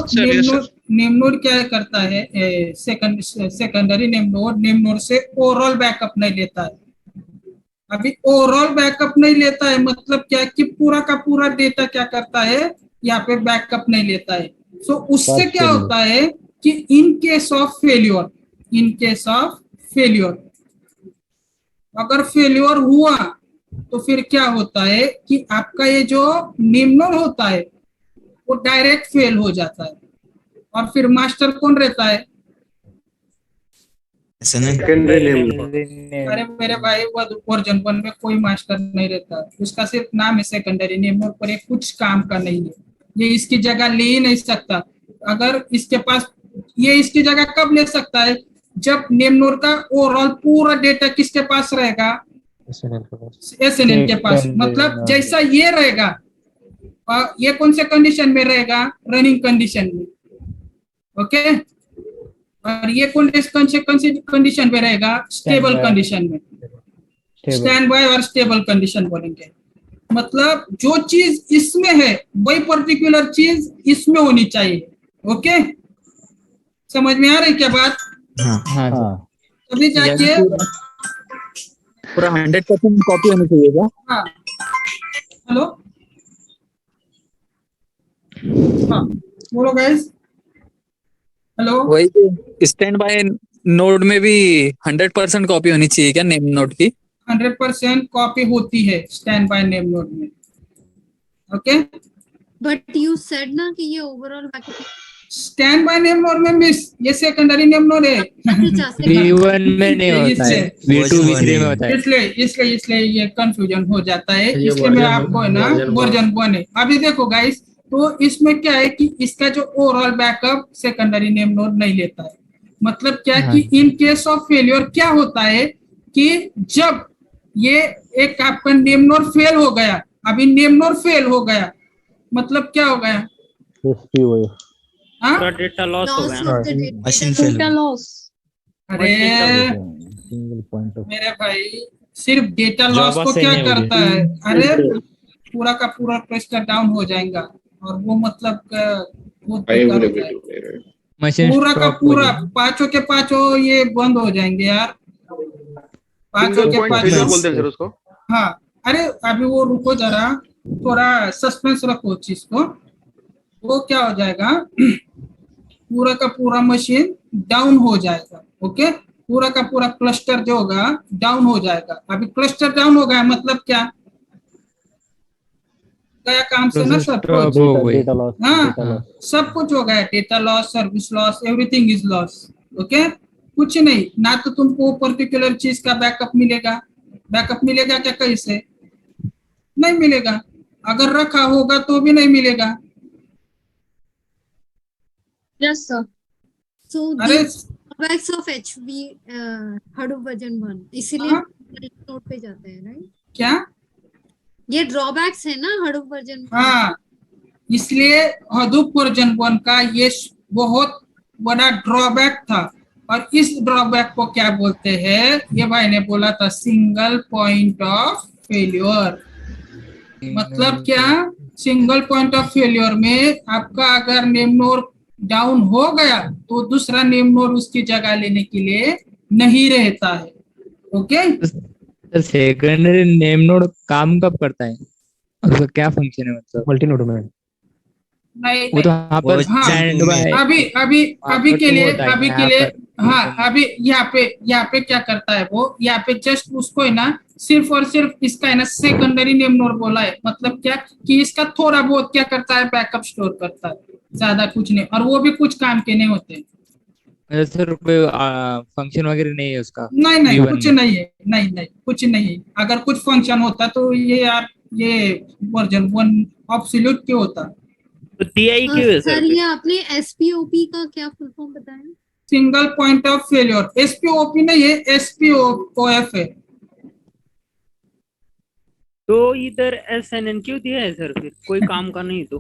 नेम नोड क्या करता है, सेकेंडरी नेम नोड से ओवरऑल बैकअप नहीं लेता है। अभी ओवरऑल बैकअप नहीं लेता है मतलब क्या कि पूरा का पूरा डेटा क्या करता है, यहाँ पे बैकअप नहीं लेता है। सो उससे क्या होता है कि इन केस ऑफ फेल्योर अगर फेल्योर हुआ तो फिर क्या होता है कि आपका ये जो नेम नोड होता है वो डायरेक्ट फेल हो जाता है। और फिर मास्टर कौन रहता है? अरे मेरे भाई वर्जन 1 में कोई मास्टर नहीं रहता, उसका सिर्फ नाम है सेकेंडरी नेम नोड, पर ये कुछ काम का नहीं है। ये इसकी जगह ले ही नहीं सकता। अगर इसके पास ये इसकी जगह कब ले सकता है, जब नेम नोड का ओवरऑल पूरा डेटा किसके पास रहेगा, SNN के पास। मतलब जैसा ये रहेगा, ये कौन से कंडीशन में रहेगा, रनिंग कंडीशन में, ओके। और ये कौन से कंडीशन में रहेगा, स्टेबल कंडीशन में। स्टैंड बाय और स्टेबल कंडीशन बोलेंगे। मतलब जो चीज इसमें है वही पर्टिकुलर चीज इसमें होनी चाहिए, ओके। समझ में आ रही क्या बात? हाँ। तभी जाके पूरा 100% कॉपी होनी चाहिए क्या? हाँ। हेलो, हाँ बोलो गाइस। हेलो, वही स्टैंड बाय नोड में भी 100% कॉपी होनी चाहिए क्या नेम नोड की? 100% कॉपी होती है स्टैंड बाय नेम नोड में, ओके। बट यू सेड ना कि ये overall backup stand by name node में मिस, ये सेकेंडरी नेम नोड है। V1 में नहीं होता है, V2 V3 में होता है। इसलिए ये कंफ्यूजन हो जाता है। इसलिए मैं आपको है ना वर्जन 1 है। अभी देखो गाइस, तो इसमें क्या है कि इसका जो overall backup secondary name node नहीं लेता है। मतलब क्या कि इन केस ऑफ फेलियर क्या होता है कि जब ये एक आपका नेम नोड फेल हो गया, अभी नेम नोड फेल हो गया मतलब क्या हो गया, डेटा लॉस हो गया, मशीन फेल। अरे मेरे भाई, सिर्फ डेटा लॉस को क्या करता है, अरे पूरा का पूरा क्लस्टर डाउन हो जाएगा। और वो मतलब पूरा का पूरा पांचों के पांचों ये बंद हो जाएंगे यार, पांचों के पांचों बोलते हैं उसको। हाँ, अरे अभी वो रुको जरा, थोड़ा सस्पेंस रखो चीज को। वो क्या हो जाएगा, पूरा का पूरा मशीन डाउन हो जाएगा, ओके। पूरा का पूरा क्लस्टर जो होगा डाउन हो जाएगा। अभी क्लस्टर डाउन हो गया मतलब क्या गया काम से ना, सब कुछ। हाँ, सब कुछ हो गया, data loss, service loss, everything is loss, okay. कुछ नहीं, ना तो तुमको पर्टिकुलर चीज का बैकअप मिलेगा क्या कहीं से? नहीं मिलेगा। अगर रखा होगा तो भी नहीं मिलेगा। Yes, sir. So अरे drawbacks of HV Hadoop version 1 इसीलिए नोट पे जाते हैं, राइट? क्या ये ड्रॉबैक्स है ना Hadoop version 1? हाँ, इसलिए Hadoop वर्जन 1 का ये बहुत बड़ा ड्रॉबैक था। और इस ड्रॉबैक को क्या बोलते हैं, ये भाई ने बोला था, सिंगल पॉइंट ऑफ फेल्योर। मतलब क्या, सिंगल पॉइंट ऑफ फेल्योर में आपका अगर नेम नोड डाउन हो गया तो दूसरा नेम नोड उसकी जगह लेने के लिए नहीं रहता है, ओके। सेकेंडरी नेम नोड काम कब करता है, उसका क्या फंक्शन है? मतलब मल्टी नोड में नहीं, वो तो यहाँ पर स्टैंड बाय अभी के लिए हाँ, अभी यहाँ पे क्या करता है वो, यहाँ पे जस्ट उसको है ना सिर्फ और सिर्फ इसका है ना सेकेंडरी नेम नोड बोला है, मतलब क्या कि इसका थोड़ा बहुत क्या करता है, बैकअप स्टोर करता है, ज्यादा कुछ नहीं, और वो भी कुछ काम के नहीं होते। सर कोई फंक्शन वगैरह नहीं है उसका? नहीं नहीं V1 कुछ में नहीं है, नहीं नहीं कुछ नहीं है। अगर कुछ फंक्शन होता तो ये यार ये वर्जन 1 ऑब्सोल्यूट क्यों होता। तो TI क्यों है सर सर? ये आपने एसपीओपी का क्या फुल फॉर्म बताया? सिंगल पॉइंट ऑफ फेलियर, एसपीओपी नहीं है, एसपीओएफ है। तो इधर SNN क्यों दिया है सर? फिर कोई काम का नहीं तो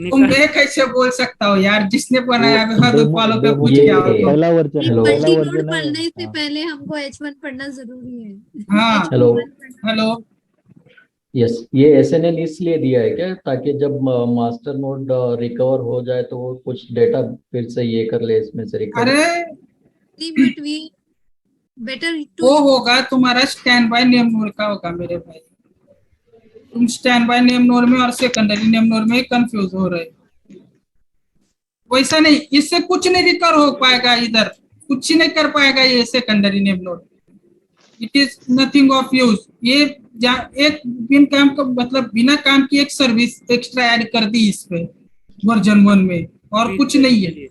तुम मैं कैसे बोल सकता हूँ यार, जिसने बनाया अभी हदूप वालों पे पूछ ये क्या हो तुम। पहला वर्जन है, पहला मल्टी नोड वर्जन है। पढ़ने से हाँ। पहले हमको H1 पढ़ना जरूरी है। हाँ हेलो हेलो। यस, ये एसएनएन इसलिए दिया है क्या, ताकि जब मास्टर नोड रिकवर हो जाए तो वो कुछ डेटा फिर से ये कर ले, इसमें से रिकवर। अरे बट वी बेटर टू वो होगा तुम्हारा स्टैंड बाय नेम नोड का होगा मेरे भाई, तुम स्टैंड बाय नेम नोड में और सेकेंडरी नेम नोड में कंफ्यूज हो रहे हो। वैसा नहीं, इससे कुछ नहीं रिकवर हो पाएगा, इधर कुछ ही नहीं कर पाएगा ये secondary name node, it is nothing of use. ये एक बिन काम का मतलब बिना काम की एक सर्विस एक्स्ट्रा ऐड कर दी इस पे वर्जन 1 में, और कुछ नहीं है,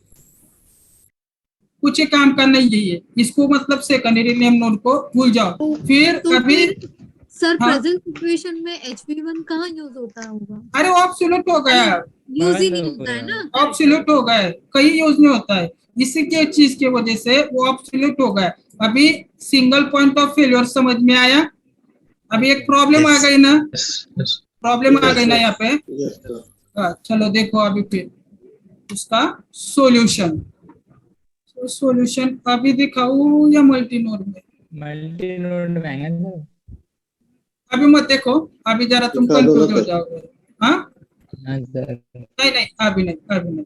कुछ ही काम का नहीं है ये। इसको मतलब सेकेंडरी नेम नोड को भूल जाओ। फिर तो अभी सर हाँ, प्रेजेंट सिचुएशन में HV1 कहाँ यूज होता होगा? अरे वो ऑब्सोल्यूट हो गया, यूज ही नहीं होता है ना। ऑब्सोल्यूट हो गया है, कहीं यूज नहीं होता है। इसी के चीज की वजह से वो ऑब्सोल्यूट हो गया। अभी सिंगल पॉइंट ऑफ फेलियर समझ में आया? अभी एक प्रॉब्लम आ गई ना, प्रॉब्लम आ गई ना यहाँ पे। चलो देखो अभी फिर उसका सॉल्यूशन, सॉल्यूशन अभी दिखाऊं या मल्टी नोड में? मल्टी नोड में आएंगे सर। अभी मत देखो, अभी जरा तुम कंफ्यूज हो जाओगे। हाँ सर नहीं नहीं अभी नहीं, अभी नहीं,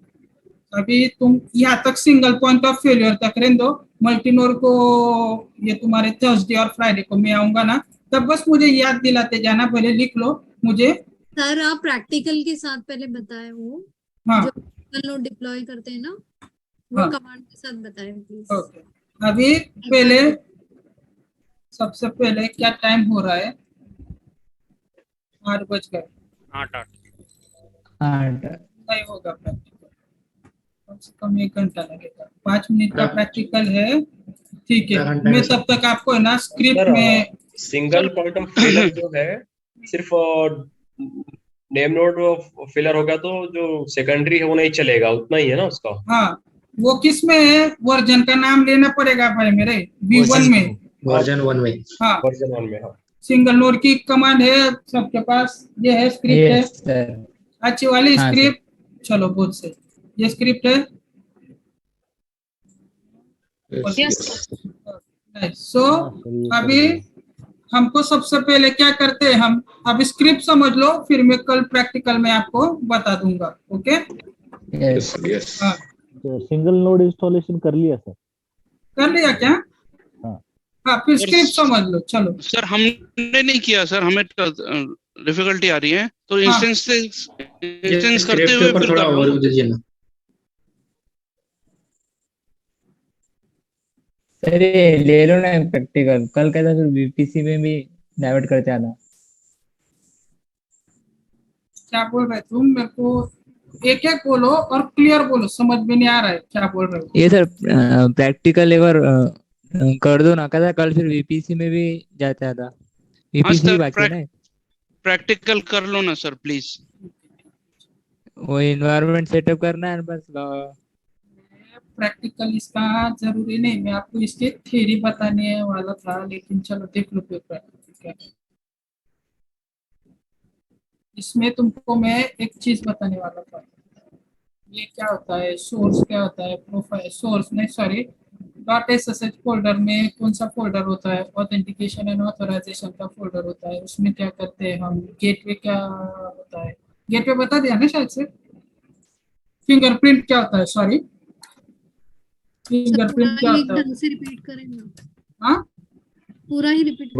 अभी तुम यहाँ तक सिंगल पॉइंट ऑफ फेलियर तक रहने दो। मल्टी नोड को ये तुम्हारे थर्सडे और फ्राइडे को मैं आऊंगा ना, तब बस मुझे याद दिलाते जाना, पहले लिख लो मुझे। सर आप प्रैक्टिकल के साथ पहले बताए वो हाँ जो नोड डिप्लॉय करते हैं ना, वो हाँ कमांड के साथ बताएं प्लीज। ओके। अभी पहले सबसे पहले क्या टाइम हो रहा है, 8 बज गए। 8 नहीं होगा प्रैक्टिकल, कम से कम 1 घंटा लगेगा, 5 मिनट का प्रैक्टिकल है। ठीक है, मैं तब तक आपको है ना स्क्रिप्ट में सिंगल पॉइंट ऑफ फेलियर जो है सिर्फ नेम नोड फेलियर हो गया तो जो सेकेंडरी है वो नहीं चलेगा, उतना ही है ना उसका। हाँ वो किस में है, वर्जन का नाम लेना पड़ेगा भाई मेरे, V1 में, वर्जन 1 में। हाँ वर्जन 1 में। हाँ सिंगल नोड की कमांड है सबके पास, ये है स्क्रिप्ट है सर। अच्छी वाली हाँ, स्क्रिप्ट। चलो बहुत से, ये स्क्रिप्ट है। सो अभी हमको सबसे पहले क्या करते हैं, हम अब स्क्रिप्ट समझ लो, फिर मैं कल प्रैक्टिकल में आपको बता दूंगा। ओके हाँ तो सिंगल नोड इंस्टॉलेशन कर लिया सर? कर लिया क्या? हाँ हाँ फिर स्क्रिप्ट समझ लो। चलो सर हमने नहीं किया सर, हमें डिफिकल्टी आ रही है तो इंस्टेंस करते हुए फिर थोड़ा कर लो ओवरव्यू ना। दीजिए ना। सर ये ले लो ना प्रैक्टिकल, कल कहता फिर VPC में भी डाइवर्ट करते आना। क्या बोल रहे तुम, मेरे को एक एक बोलो और क्लियर बोलो, समझ में नहीं आ रहा है क्या बोल रहे हो। ये सर प्रैक्टिकल एक बार कर दो ना, कहता कल फिर VPC में भी जाता था। हाँ VPC भी सर, बाकी है ना, प्रैक्टिकल कर लो ना सर प्लीज। वो एनवायरनमेंट सेटअप करना है बस। प्रैक्टिकल इसका जरूरी नहीं, मैं आपको इसके थ्योरी बताने वाला था, लेकिन चलो देख लो पेपर क्या है। इसमें तुमको मैं एक चीज बताने वाला था, ये क्या होता है, सोर्स क्या होता है, प्रोफाइल सोर्स नहीं सॉरी .ssh फोल्डर में कौन सा फोल्डर होता है, ऑथेंटिकेशन एंड ऑथराइजेशन का फोल्डर होता है, उसमें क्या करते हैं हम, गेटवे क्या होता है, गेटवे बता दिया ना शायद से। फिंगरप्रिंट क्या होता है, सॉरी फिंगरप्रिंट क्या होता है, ढंग से रिपीट करेंगे, हाँ पूरा ही रिपीट।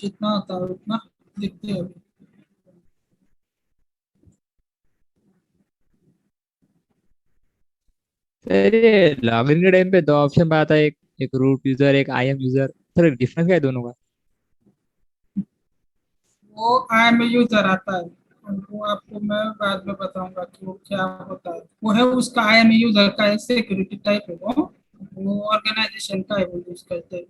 जितना होता है उतना देखते हैं अभी। सर ये लॉगिन के टाइम पे दो ऑप्शन पे आता है, एक एक रूट यूजर, एक IAM यूजर। सर डिफरेंस क्या है दोनों का? वो IAM यूजर आता है, वो आपको मैं बाद में बताऊंगा कि वो क्या होता है। वो है उसका IAM यूजर का है, सिक्योरिटी टाइप है वो ऑर्गेनाइजेशन का है, वो यूज करते हैं।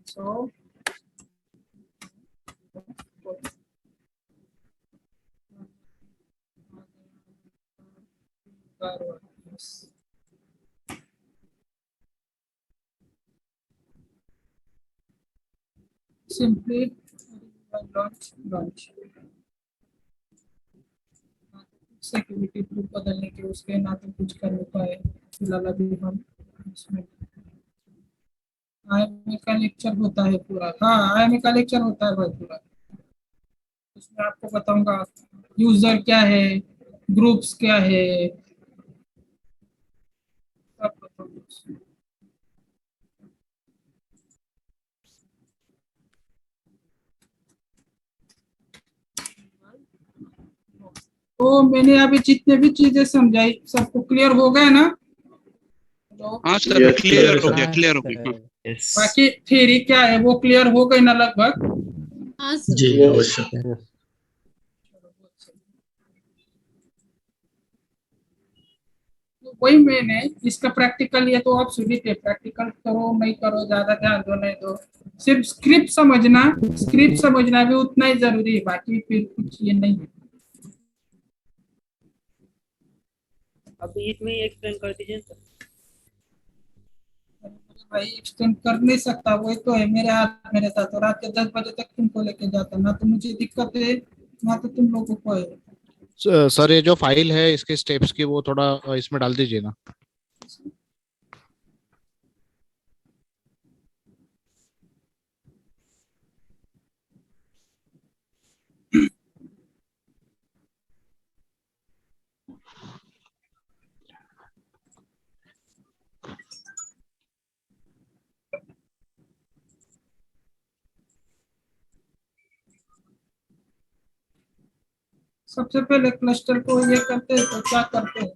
So simply launch security proof बदलने के उसके ना तो कुछ करने पाए फिलहाल अभी हम इसमें। IAM का लेक्चर होता है पूरा, हाँ IAM का लेक्चर होता है भाई पूरा। उसमें आपको बताऊंगा यूजर क्या है, ग्रुप्स क्या है, सब बताऊंगा। तो मैंने अभी जितने भी चीजें समझाई सबको क्लियर हो गए ना? हाँ सर, क्लियर हो गया, क्लियर हो गया। बाकी थ्योरी क्या है वो क्लियर हो गई ना लगभग? हाँ सर। जी अवश्य। तो वही मैंने इसका प्रैक्टिकल, ये तो आप सुनी थे, प्रैक्टिकल करो नहीं करो ज्यादा ध्यान दो नहीं दो, सिर्फ स्क्रिप्ट समझना भी उतना ही जरूरी है, बाकी फिर कुछ ये नहीं है। अभी इसमें एक्सप्लेन कर दीजिए सर। भाई एक्सटेंड कर नहीं सकता, वही तो है, मेरे हाथ में रहता तो रात के 10 बजे तक तुमको लेके जाता, ना तो मुझे दिक्कत है ना तो तुम लोगों को है। सर ये जो फाइल है इसके स्टेप्स की वो थोड़ा इसमें डाल दीजिए ना। सबसे पहले क्लस्टर को ये करते हैं तो क्या करते हैं?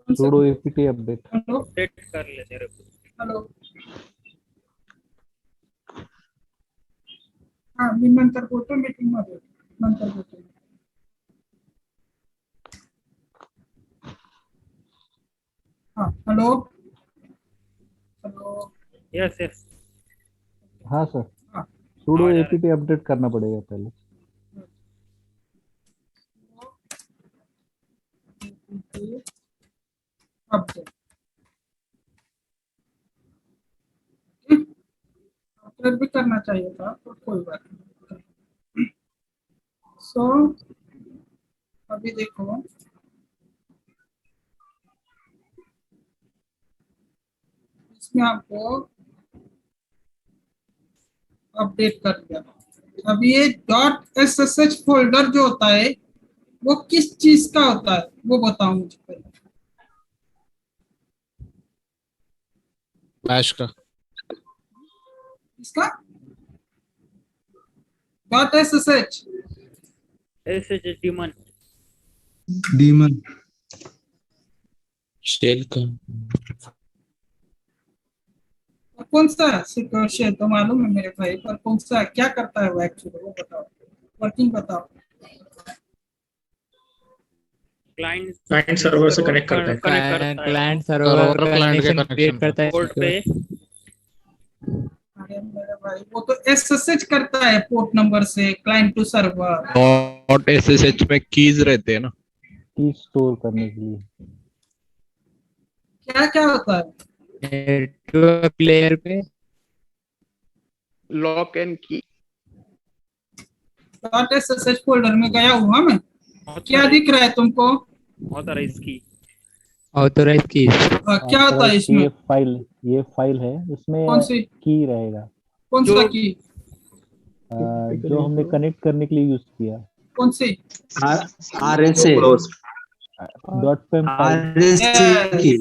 sudo apt update. Hello update कर ले तेरे को। हेलो, हाँ मी नंतर बोलतो, मीटिंग मध्ये नंतर बोलतो। हाँ हेलो हेलो। Yes yes. हाँ सर, sudo apt अपडेट करना पड़ेगा पहले। अपडेट भी करना चाहिए था तो कोई बात नहीं। सो अभी देखो इसमें आपको अपडेट कर दिया। अब ये .ssh फोल्डर जो होता है वो किस चीज का होता है वो बताओ मुझे पहले। बैश का। इसका .ssh डीमन डीमन शेल का। कौन सा सिक्योर शेल तो मालूम है मेरे भाई, पर कौन सा क्या करता है वो एक्चुअली वो बताओ, वर्किंग बताओ। क्लाइंट सर्वर से कनेक्ट करता है। क्लाइंट सर्वर कनेक्शन क्रिएट करता है पोर्ट पे। अरे मेरे भाई वो तो SSH करता है पोर्ट नंबर से क्लाइंट टू सर्वर। .ssh में कीज रहते हैं ना, की स्टोर करने के लिए। क्या क्या होता है नेटवर्क लेयर पे? लॉक एंड की। .ssh फोल्डर में गया हुआ मैं, क्या दिख रहा है तुमको? ऑथराइज की। ऑथराइज की क्या होता है इसमें? ये फाइल है, इसमें कौन सी की रहेगा। कौन सा की? जो हमने कनेक्ट करने के लिए यूज किया कौन सी? RSA dot PEM file RSA की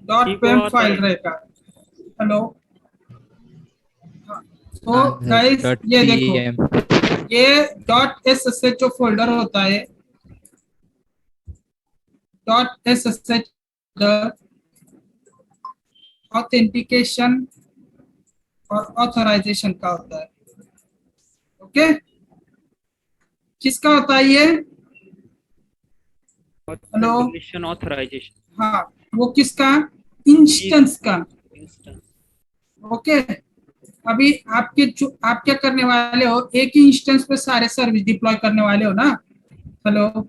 डॉट पेम फाइल रहेगा। हेलो, तो गाइस ये देखो, ये डॉट एसएसएच जो फोल्डर होता है, डॉट एसएसएच ऑथेंटिकेशन और ऑथराइजेशन का होता है। ओके, किसका होता है ये? Hello, authorization. हाँ, वो किसका? इंस्टेंस का। ओके, अभी आप क्या करने वाले हो, एक ही इंस्टेंस पे सारे सर्विस डिप्लॉय करने वाले हो ना। हेलो,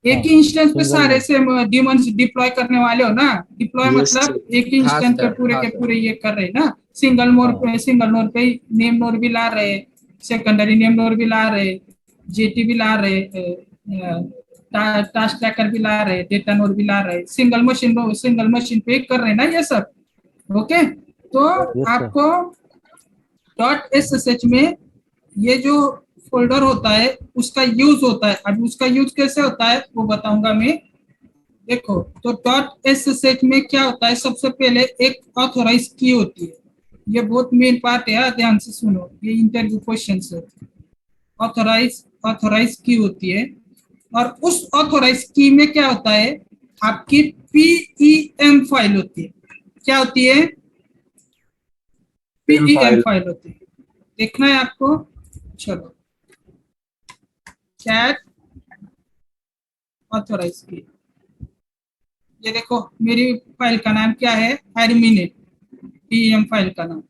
एक ही इंस्टेंस पे सारे से डिमॉन्स डिप्लॉय करने वाले हो ना। डिप्लॉय मतलब एक ही इंस्टेंस पे पूरे के पूरे ये कर रहे ना। सिंगल नोड पे नेम नोड भी ला रहे, सेकेंडरी नेम नोड भी ला रहे, जेटी भी ला रहे, टास्क ट्रैकर भी ला रहे, डेटा नोड भी ला रहे, सिंगल मशीन पे कर रहे ना ये सब। ओके, तो आपको डॉट एसएसएच में ये जो फोल्डर होता है उसका यूज होता है। अभी उसका यूज कैसे होता है वो बताऊंगा मैं। देखो, तो डॉट एसएसएच में क्या होता है, सबसे पहले एक ऑथराइज की होती है। ये बहुत मेन पार्ट है, ध्यान से सुनो, ये इंटरव्यू क्वेश्चन है। ऑथराइज की होती है, और उस ऑथराइज की में क्या होता है, आपकी पीईएम फाइल होती है। क्या होती है? पीईएम फाइल होती है। देखना है आपको, चलो, कैट ऑथराइज की, ये देखो मेरी फाइल का नाम क्या है, एडमिन, पीएम फाइल का नाम।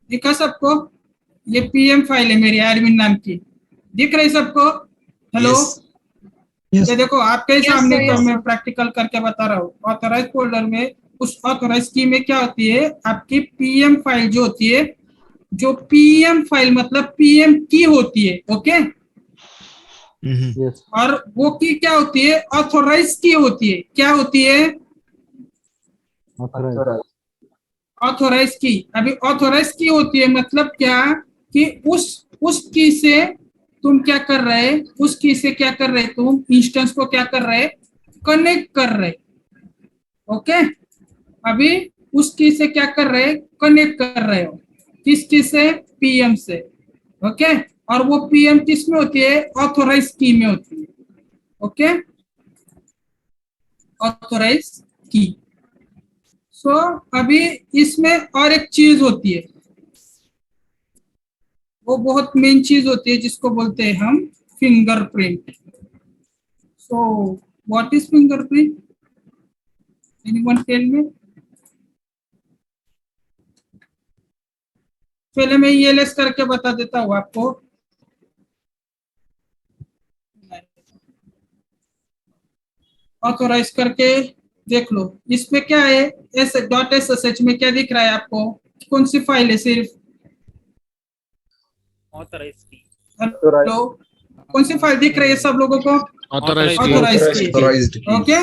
दिखा सबको? ये पीएम फाइल है मेरी एडमिन नाम की, दिख रही सबको? हेलो, ये देखो आपके सामने तो मैं प्रैक्टिकल करके बता रहा हूँ। ऑथराइज फोल्डर में उस ऑथराइज की में क्या होती है, आपकी पीएम फाइल जो होती है, जो पीएम फाइल मतलब पीएम की होती है। ओके, और वो की क्या होती है, ऑथराइज की होती है। क्या होती है? ऑथराइज की। अभी ऑथराइज की होती है मतलब क्या, कि उस की से तुम क्या कर रहे, उस की से क्या कर रहे, तुम इंस्टेंस को क्या कर रहे, कनेक्ट कर रहे। ओके, अभी उस की से क्या कर रहे, कनेक्ट कर रहे हो। किस की से? पीएम से। ओके, और वो पीएम किस में होती है, ऑथराइज की में होती है। ओके, ऑथराइज की। सो अभी इसमें और एक चीज होती है, वो बहुत मेन चीज होती है, जिसको बोलते हैं हम fingerprint. So what is fingerprint? Anyone tell me? पहले मैं ईएलएस करके बता देता हूँ आपको। ऑथोराइज करके देख लो, इसमें क्या है, डॉट एसएसएच में क्या दिख रहा है आपको, कौन सी फाइल है? सिर्फ ऑथराइज की। हेलो, कौन सी फाइल दिख रही है सब लोगों को? ऑथराइज की। ओके,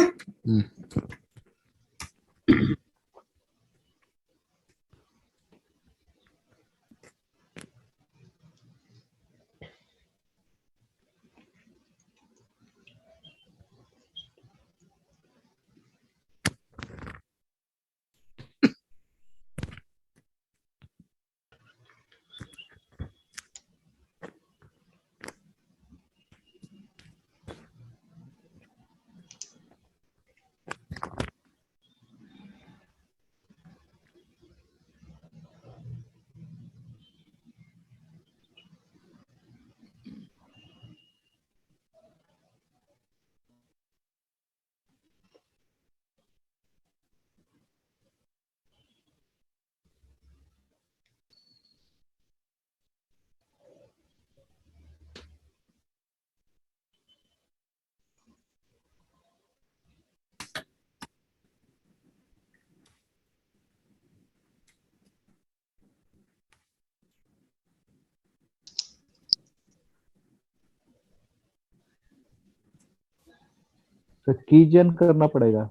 तो कीजन करना पड़ेगा।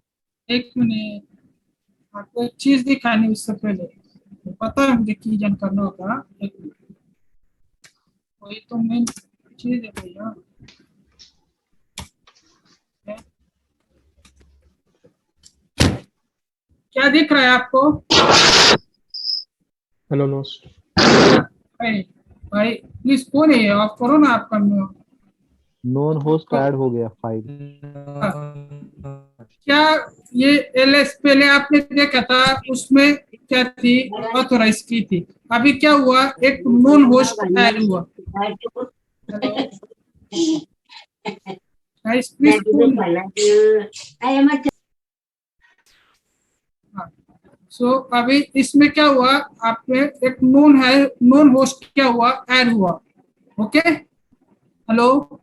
एक मिनट, आपको एक चीज दिखानी उससे पहले, तो पता है मुझे कीजन करना होगा। एक मिनट, वही तो मेन चीज है भैया। क्या दिख रहा है आपको? हेलो नोस्ट। भाई भाई प्लीज कौन है, ऑफ करो ना आपका। नॉन होस्ट ऐड हो गया फाइल। क्या ये एलएस पहले आपने देखा था, उसमें क्या थी, ऑथोराइज की थी। अभी क्या हुआ, एक नॉन होस्ट ऐड हुआ। सो अभी इसमें क्या हुआ, आप पे एक नॉन होस्ट क्या हुआ, ऐड हुआ। Okay, hello.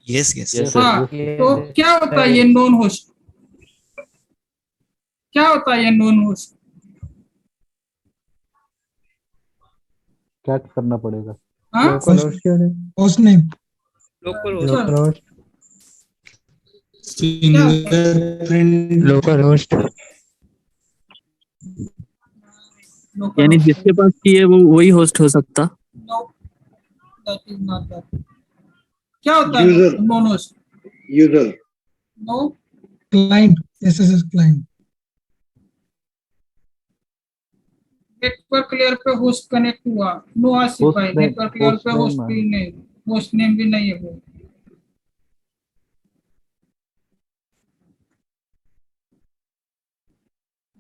यस यस हाँ, तो क्या होता है ये नॉन होस्ट? क्या होता है ये नॉन होस्ट? क्या करना पड़ेगा? हाँ, host name, local host, local host, यानी जिसके पास की है वो वही होस्ट हो सकता। No, that is not that. क्या होता है known host? User, no, client, SSS client. Network layer पे होस्ट कनेक्ट हुआ, नो आसिफ भाई। नेटवर्क लेयर पे होस्ट भी नहीं, होस्ट नेम भी नहीं है वो।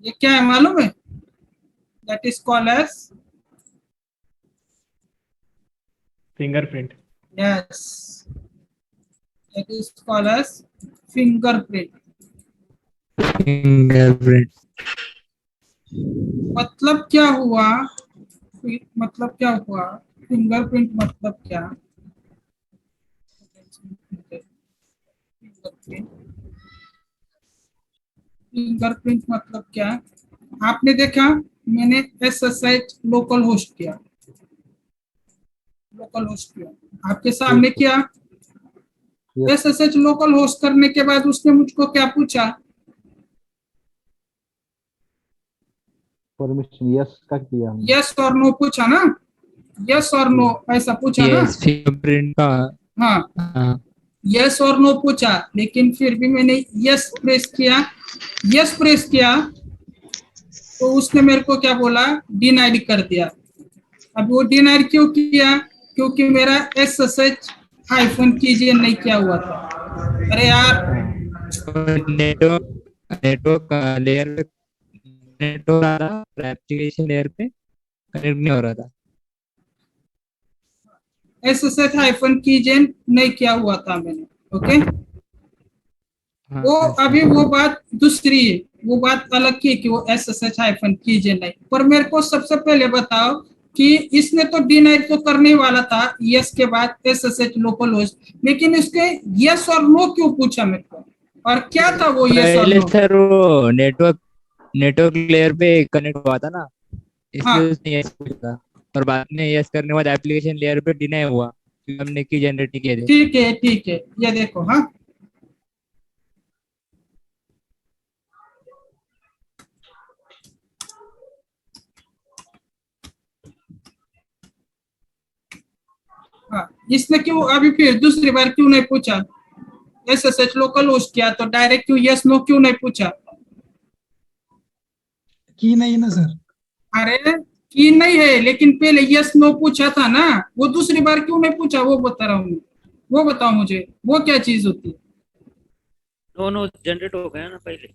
ये क्या है मालूम है? That is called as fingerprint. Yes, that is called as fingerprint. Fingerprint मतलब क्या हुआ, मतलब क्या हुआ, फिंगरप्रिंट मतलब क्या? फिंगरप्रिंट मतलब क्या? आपने देखा, मैंने SSH लोकल होस्ट किया, आपके सामने किया। SSH लोकल होस्ट करने के बाद उसने मुझको क्या पूछा? परमिशन यस का किया हमने। यस और नो पूछा ना, यस और नो ऐसा पूछा ना। यस, फिंगरप्रिंट का। हाँ, यस और नो पूछा, लेकिन फिर भी मैंने यस प्रेस किया, तो उसने मेरे को क्या बोला, डिनाइड कर दिया। अब वो डिनाइड क्यों किया? क्योंकि मेरा SSH हाइफन कीजिए नहीं किया हुआ था। अरे यार, नेटवर्क लेयर पे नेटवर्क आ रहा, एप्लीकेशन लेयर पे कनेक्ट नहीं हो रहा था। SSH हाइफन कीजिए नहीं किया हुआ था मैंने। ओके, वो अभी वो बात दूसरी है, वो बात अलग की कि वो SSH हाइफन कीजिए नहीं। पर मेरे को सबसे पहले बताओ कि इसने तो डिनाइड तो करने वाला था यस के बाद SSH लोकल होस्ट, लेकिन इसके यस और नो क्यों पूछा मेरे को? और क्या था वो यस और नो? सर वो नेटवर्क लेयर पे कनेक्ट हुआ था ना, इसलिए उसने यस पूछा। और बाद में यस करने के बाद एप्लीकेशन लेयर पे डिनाई हुआ क्योंकि हमने की जनरेट किए थे। ठीक है, ये देखो। हाँ, इसने क्यों अभी फिर दूसरी बार क्यों नहीं पूछा? SSH लोकल होस्ट किया तो डायरेक्ट क्यों यस नो क्यों नहीं पूछा? की नहीं ना सर। अरे की नहीं है, लेकिन पहले यस नो पूछा था ना, वो दूसरी बार क्यों नहीं पूछा? वो बता रहा हूँ, वो बताओ मुझे, वो क्या चीज होती है? दोनों जनरेट हो गया ना पहले।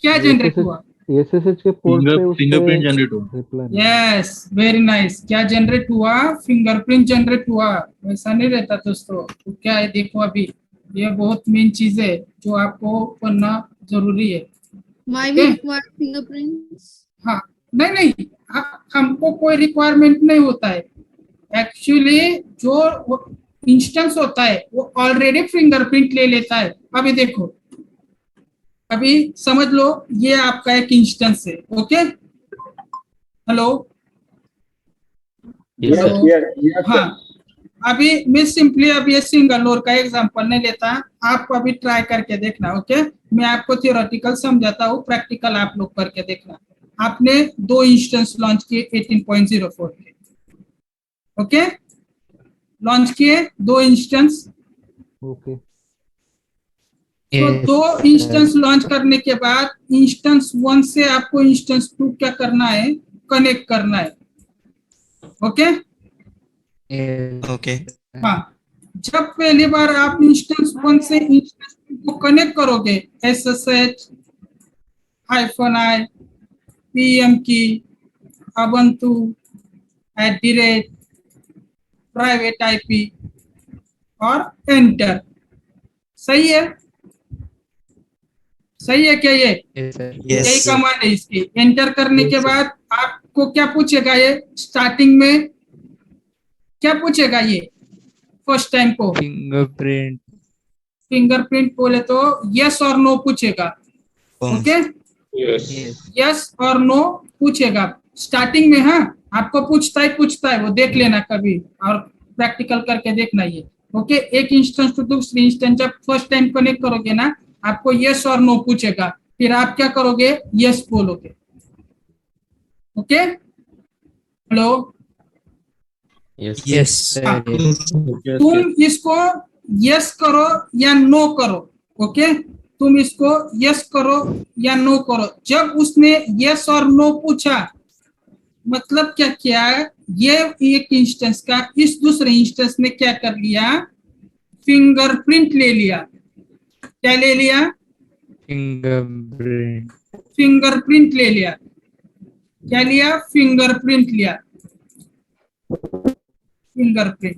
क्या जनरेट हुआ? SSH के पोर्ट पे फिंगरप्रिंट जनरेट हुआ। Yes, very nice. क्या जनरेट हुआ? फिंगरप्रिंट जनरेट हुआ। वैसा नहीं रहता दोस्तों। तो क्या है, देखो अभी ये बहुत मेन चीज है जो आपको पढ़ना जरूरी है। Why we require fingerprints? हाँ, नहीं, हमको कोई रिक्वायरमेंट नहीं होता है। एक्चुअली जो इंस्टेंस होता है वो ऑलरेडी फिंगरप्रिंट ले लेता है। अभी देखो, अभी समझ लो ये आपका एक इंस्टेंस है। Okay, hello. yes, हाँ, अभी मैं सिंपली अभी ये सिंगल नोड का एग्जांपल नहीं लेता, आप अभी ट्राई करके देखना। ओके, मैं आपको थियोरेटिकल समझाता हूँ, प्रैक्टिकल आप लोग करके देखना। आपने 2 इंस्टेंस लॉन्च किए 18.04 के, ओके, लॉन्च किए 2 इंस्टेंस। ओके, तो 2 इंस्टेंस लॉन्च करने के बाद इंस्टेंस 1 से आपको इंस्टेंस 2 क्या करना है, कनेक्ट करना है। ओके ओके, हाँ, जब पहली बार आप इंस्टेंस 1 से इंस्टेंस 2 को कनेक्ट करोगे, SSH -i PM की ubuntu @ private IP और एंटर। सही है, सही है क्या? ये यही कमांड है इसकी। एंटर करने के बाद आपको क्या पूछेगा, ये स्टार्टिंग में क्या पूछेगा, ये फर्स्ट टाइम को फिंगरप्रिंट बोले तो यस और नो पूछेगा। ओके, यस और नो पूछेगा स्टार्टिंग में। हाँ, आपको पूछता है वो देख लेना कभी और प्रैक्टिकल करके देखना ये। ओके, एक इंस्टेंस टू दूसरी इंस्टेंस जब फर्स्ट टाइम कनेक्ट करोगे ना, आपको यस और नो पूछेगा, फिर आप क्या करोगे, यस बोलोगे। ओके, हेलो, यस, तुम इसको यस करो या नो करो। ओके, तुम इसको यस करो या नो करो। जब उसने यस और नो पूछा, मतलब क्या किया, ये एक इंस्टेंस का इस दूसरे इंस्टेंस ने क्या कर लिया, फिंगरप्रिंट ले लिया। क्या ले लिया, फिंगरप्रिंट ले लिया। क्या लिया, फिंगरप्रिंट लिया। फिंगरप्रिंट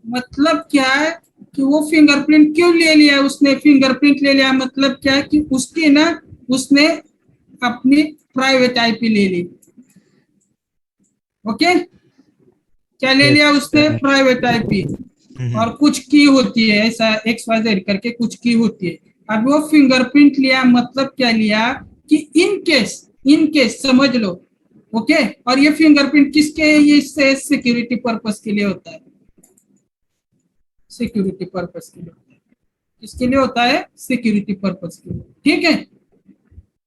मतलब क्या है कि वो फिंगरप्रिंट क्यों ले लिया, उसने फिंगरप्रिंट ले लिया मतलब क्या है कि उसकी ना, उसने अपनी प्राइवेट आईपी ले ली। ओके, क्या ले लिया उसने, प्राइवेट आईपी और कुछ की होती है, ऐसा XYZ करके कुछ की होती है। अब वो फिंगरप्रिंट लिया मतलब क्या लिया कि इन केस समझ लो। ओके, और ये फिंगरप्रिंट किसके, ये सिक्योरिटी पर्पस के लिए होता है। सिक्योरिटी पर्पस के लिए, किसके लिए होता है, सिक्योरिटी पर्पस के लिए। ठीक है,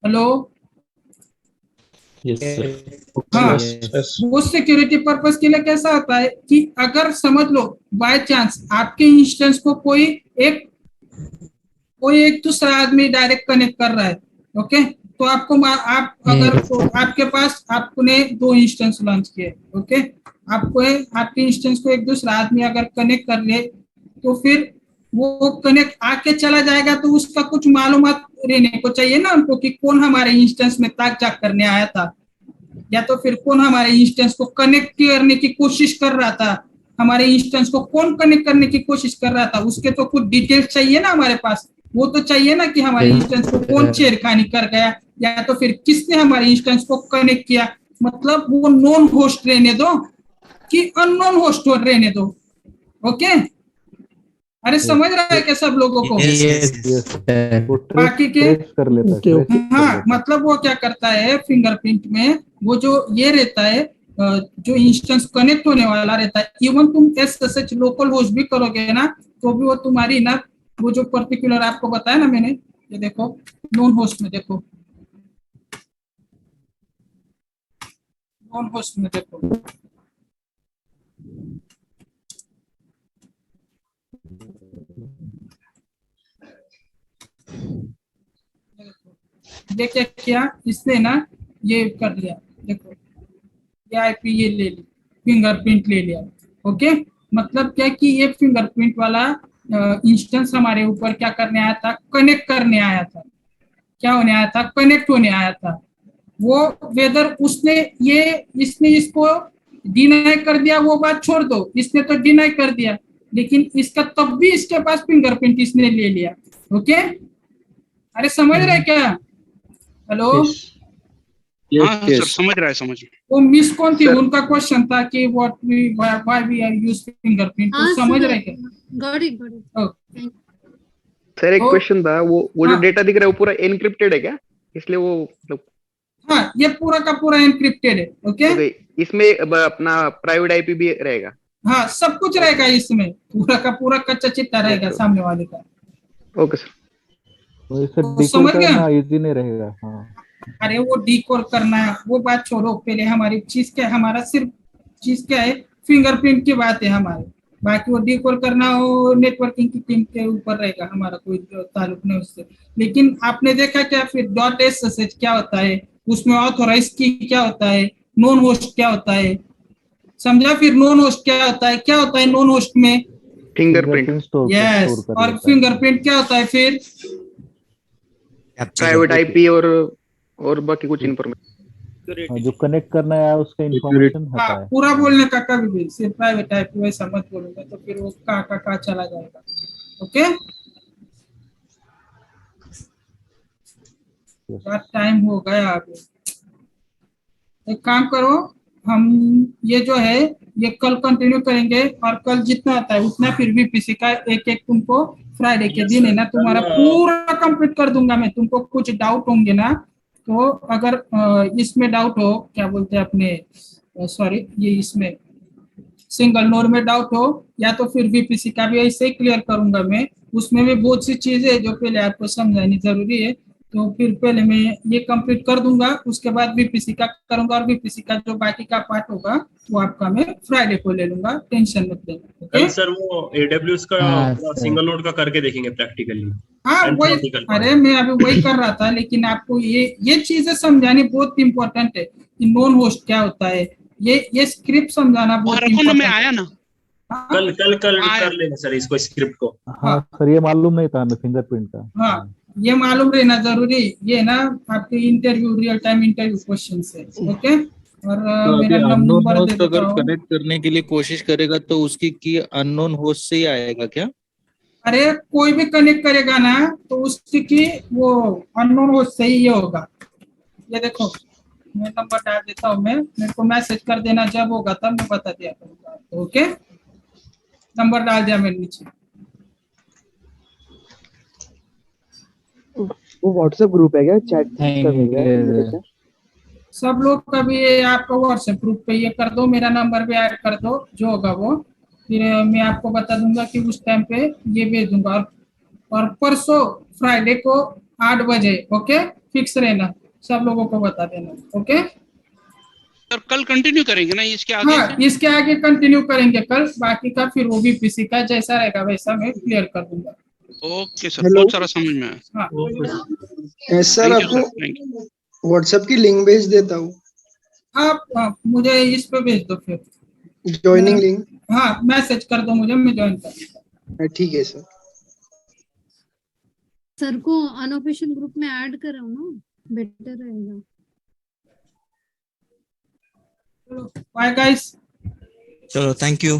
हेलो, हाँ, वो सिक्योरिटी पर्पस के लिए कैसा होता है कि अगर समझ लो बाय चांस आपके इंस्टेंस को कोई एक दूसरा आदमी डायरेक्ट कनेक्ट कर रहा है। ओके, तो आपको आप अगर तो आपके पास आपने 2 इंस्टेंस लॉन्च किए। ओके, आपको आपके इंस्टेंस को एक दूसरा आदमी अगर कनेक्ट कर ले, तो फिर वो कनेक्ट आके चला जाएगा, तो उसका कुछ मालूमात रहने को चाहिए ना हमको कि कौन हमारे इंस्टेंस में ताक झाक करने आया था, या तो फिर कौन हमारे इंस्टेंस को कनेक्ट करने की कोशिश कर रहा था। हमारे इंस्टेंस को कौन कनेक्ट करने की कोशिश कर रहा था, उसके तो कुछ डिटेल्स चाहिए ना हमारे पास। वो तो चाहिए ना कि हमारे इंस्टेंस को कौन छेड़खानी कर गया, या तो फिर किसने हमारे इंस्टेंस को कनेक्ट किया। मतलब वो नॉन होस्ट रहने दो कि अननोन होस्ट रहने दो। ओके, अरे समझ रहा है क्या सब लोगों को? बाकी के कर लेता है। हाँ, मतलब वो क्या करता है फिंगरप्रिंट में, वो जो ये रहता है, जो इंस्टेंस कनेक्ट होने वाला रहता है, इवन तुम SSH लोकल होस्ट भी करोगे ना, तो भी वो तुम्हारी ना, वो जो पर्टिकुलर आपको बताया ना मैंने, ये देखो नॉन होस्ट में, देखो नॉन होस्ट में देखो, ये क्या किया इसने ना, ये कर लिया, देखो ये आईपी ये ले ली, फिंगरप्रिंट ले लिया। ओके, मतलब क्या कि ये फिंगरप्रिंट वाला इंस्टेंस हमारे ऊपर क्या करने आया था, कनेक्ट करने आया था। क्या होने आया था, कनेक्ट होने आया था। वो वेदर इसने इसको डिनाई कर दिया, वो बात छोड़ दो, इसने तो डिनाई कर दिया, लेकिन इसका तब भी इसके पास फिंगरप्रिंट इसने ले लिया। ओके, अरे समझ रहे क्या? हेलो, हाँ सर, समझ रहा है। वो मिस कौन थी, उनका क्वेश्चन था कि why we are use fingerprint, तो समझ रहे क्या? Got it. सर एक क्वेश्चन था, वो जो डेटा दिख रहा है वो पूरा एनक्रिप्टेड है क्या, इसलिए वो मतलब? हाँ, ये पूरा का पूरा एनक्रिप्टेड है। ओके, इसमें अपना प्राइवेट आईपी भी रहेगा? हाँ सब कुछ रहेगा इसमें, पूरा का पूरा कच्चा चिट्ठा रहेगा सामने वाले का। Okay sir. तो इसे समझ डिकोड गया? करना इजी नहीं रहेगा। हाँ अरे वो डिकोड करना वो बात छोड़ो, पहले हमारी चीज क्या है, हमारा सिर्फ चीज क्या है, फिंगरप्रिंट की बात है हमारी। बाकी वो डिकोड करना वो नेटवर्किंग की टीम के ऊपर रहेगा, हमारा कोई ताल्लुक नहीं उससे। लेकिन आपने देखा क्या फिर डॉट एसएसएच क्या होता है, उसमें ऑथोराइज की क्या होता है, नॉन होस्ट क्या होता है, समझा? फिर नॉन होस्ट क्या होता है, क्या होता है नॉन होस्ट में? फिंगरप्रिंट। यस, और फिंगरप्रिंट क्या होता है फिर? प्राइवेट आईपी और बाकी कुछ इन्फॉर्मेशन जो कनेक्ट करना है उसका इंफॉर्मेशन आता है। पूरा बोलने का कभी भी, सिर्फ प्राइवेट आईपी वैसा मत बोलूंगा तो फिर वो का चला जाएगा। ओके, टाइम हो गया अभी। एक काम करो, हम ये जो है ये कल कंटिन्यू करेंगे, और कल जितना आता है उतना फिर VPC का एक एक तुमको फ्राइडे के दिन है ना तुम्हारा पूरा कंप्लीट कर दूंगा मैं। तुमको कुछ डाउट होंगे ना, तो अगर इसमें डाउट हो, क्या बोलते हैं अपने, सॉरी ये इसमें सिंगल नोड में डाउट हो, या तो फिर VPC का भी ऐसे ही क्लियर करूंगा मैं। उसमें भी बहुत सी चीजें जो पहले आपको समझानी जरूरी है, तो फिर पहले मैं ये कंप्लीट कर दूंगा, उसके बाद VPC का करूंगा, और VPC का जो बाकी का पार्ट होगा वो आपका मैं फ्राइडे को ले लूंगा, टेंशन मत लेना। कल सर वो AWS का सिंगल नोड का करके देखेंगे प्रैक्टिकली। हाँ वही, अरे मैं अभी वही कर रहा था, लेकिन आपको ये चीजें समझानी बहुत इंपॉर्टेंट है कि नॉन होस्ट क्या होता है, ये स्क्रिप्ट समझाना बहुत इम्पोर्टेंट है। आया ना कल कर लेना सर इसको, स्क्रिप्ट को। हाँ सर, ये मालूम नहीं था हमें फिंगरप्रिंट का। हाँ ये मालूम रहना जरूरी, ये ना आपके interview, real time interview question है। ओके, और मेरा नंबर दे देता हूं। कनेक्ट करने के लिए कोशिश करेगा तो उसकी की अननोन होस्ट से ही आएगा क्या? अरे कोई भी कनेक्ट करेगा ना तो उसकी की वो अननोन होस्ट से ही ये होगा। ये देखो मैं नंबर डाल देता हूँ, मैं मेरे को मैसेज कर देना जब होगा तब मैं बता दिया करूंगा। ओके, नंबर डाल दिया मैंने नीचे। वो व्हाट्सएप ग्रुप है क्या, चैट करने? सब लोग का भी ये आपका व्हाट्सएप ग्रुप पे ये कर दो, मेरा नंबर भी ऐड कर दो, जो होगा वो फिर मैं आपको बता दूंगा कि उस टाइम पे ये भेज दूंगा। और परसों फ्राइडे को 8 बजे ओके फिक्स रहना, सब लोगों को बता देना। ओके सर कल कंटिन्यू करेंगे ना इसके आगे? हाँ इसके आगे कंटिन्यू करेंगे कल, बाकी का फिर वो भी VPC का जैसा रहेगा वैसा मैं क्लियर कर दूंगा। ओके सर, बहुत सारा समझ में आया। हाँ सर आपको व्हाट्सएप की लिंक भेज देता हूँ, आप मुझे इस पे भेज दो फिर ज्वाइनिंग लिंक। हाँ मैसेज कर दो मुझे, मैं ज्वाइन कर दूंगा। ठीक है सर। सर को अनऑफिशियल ग्रुप में ऐड कराओ ना, बेटर रहेगा। Bye guys. चलो थैंक यू।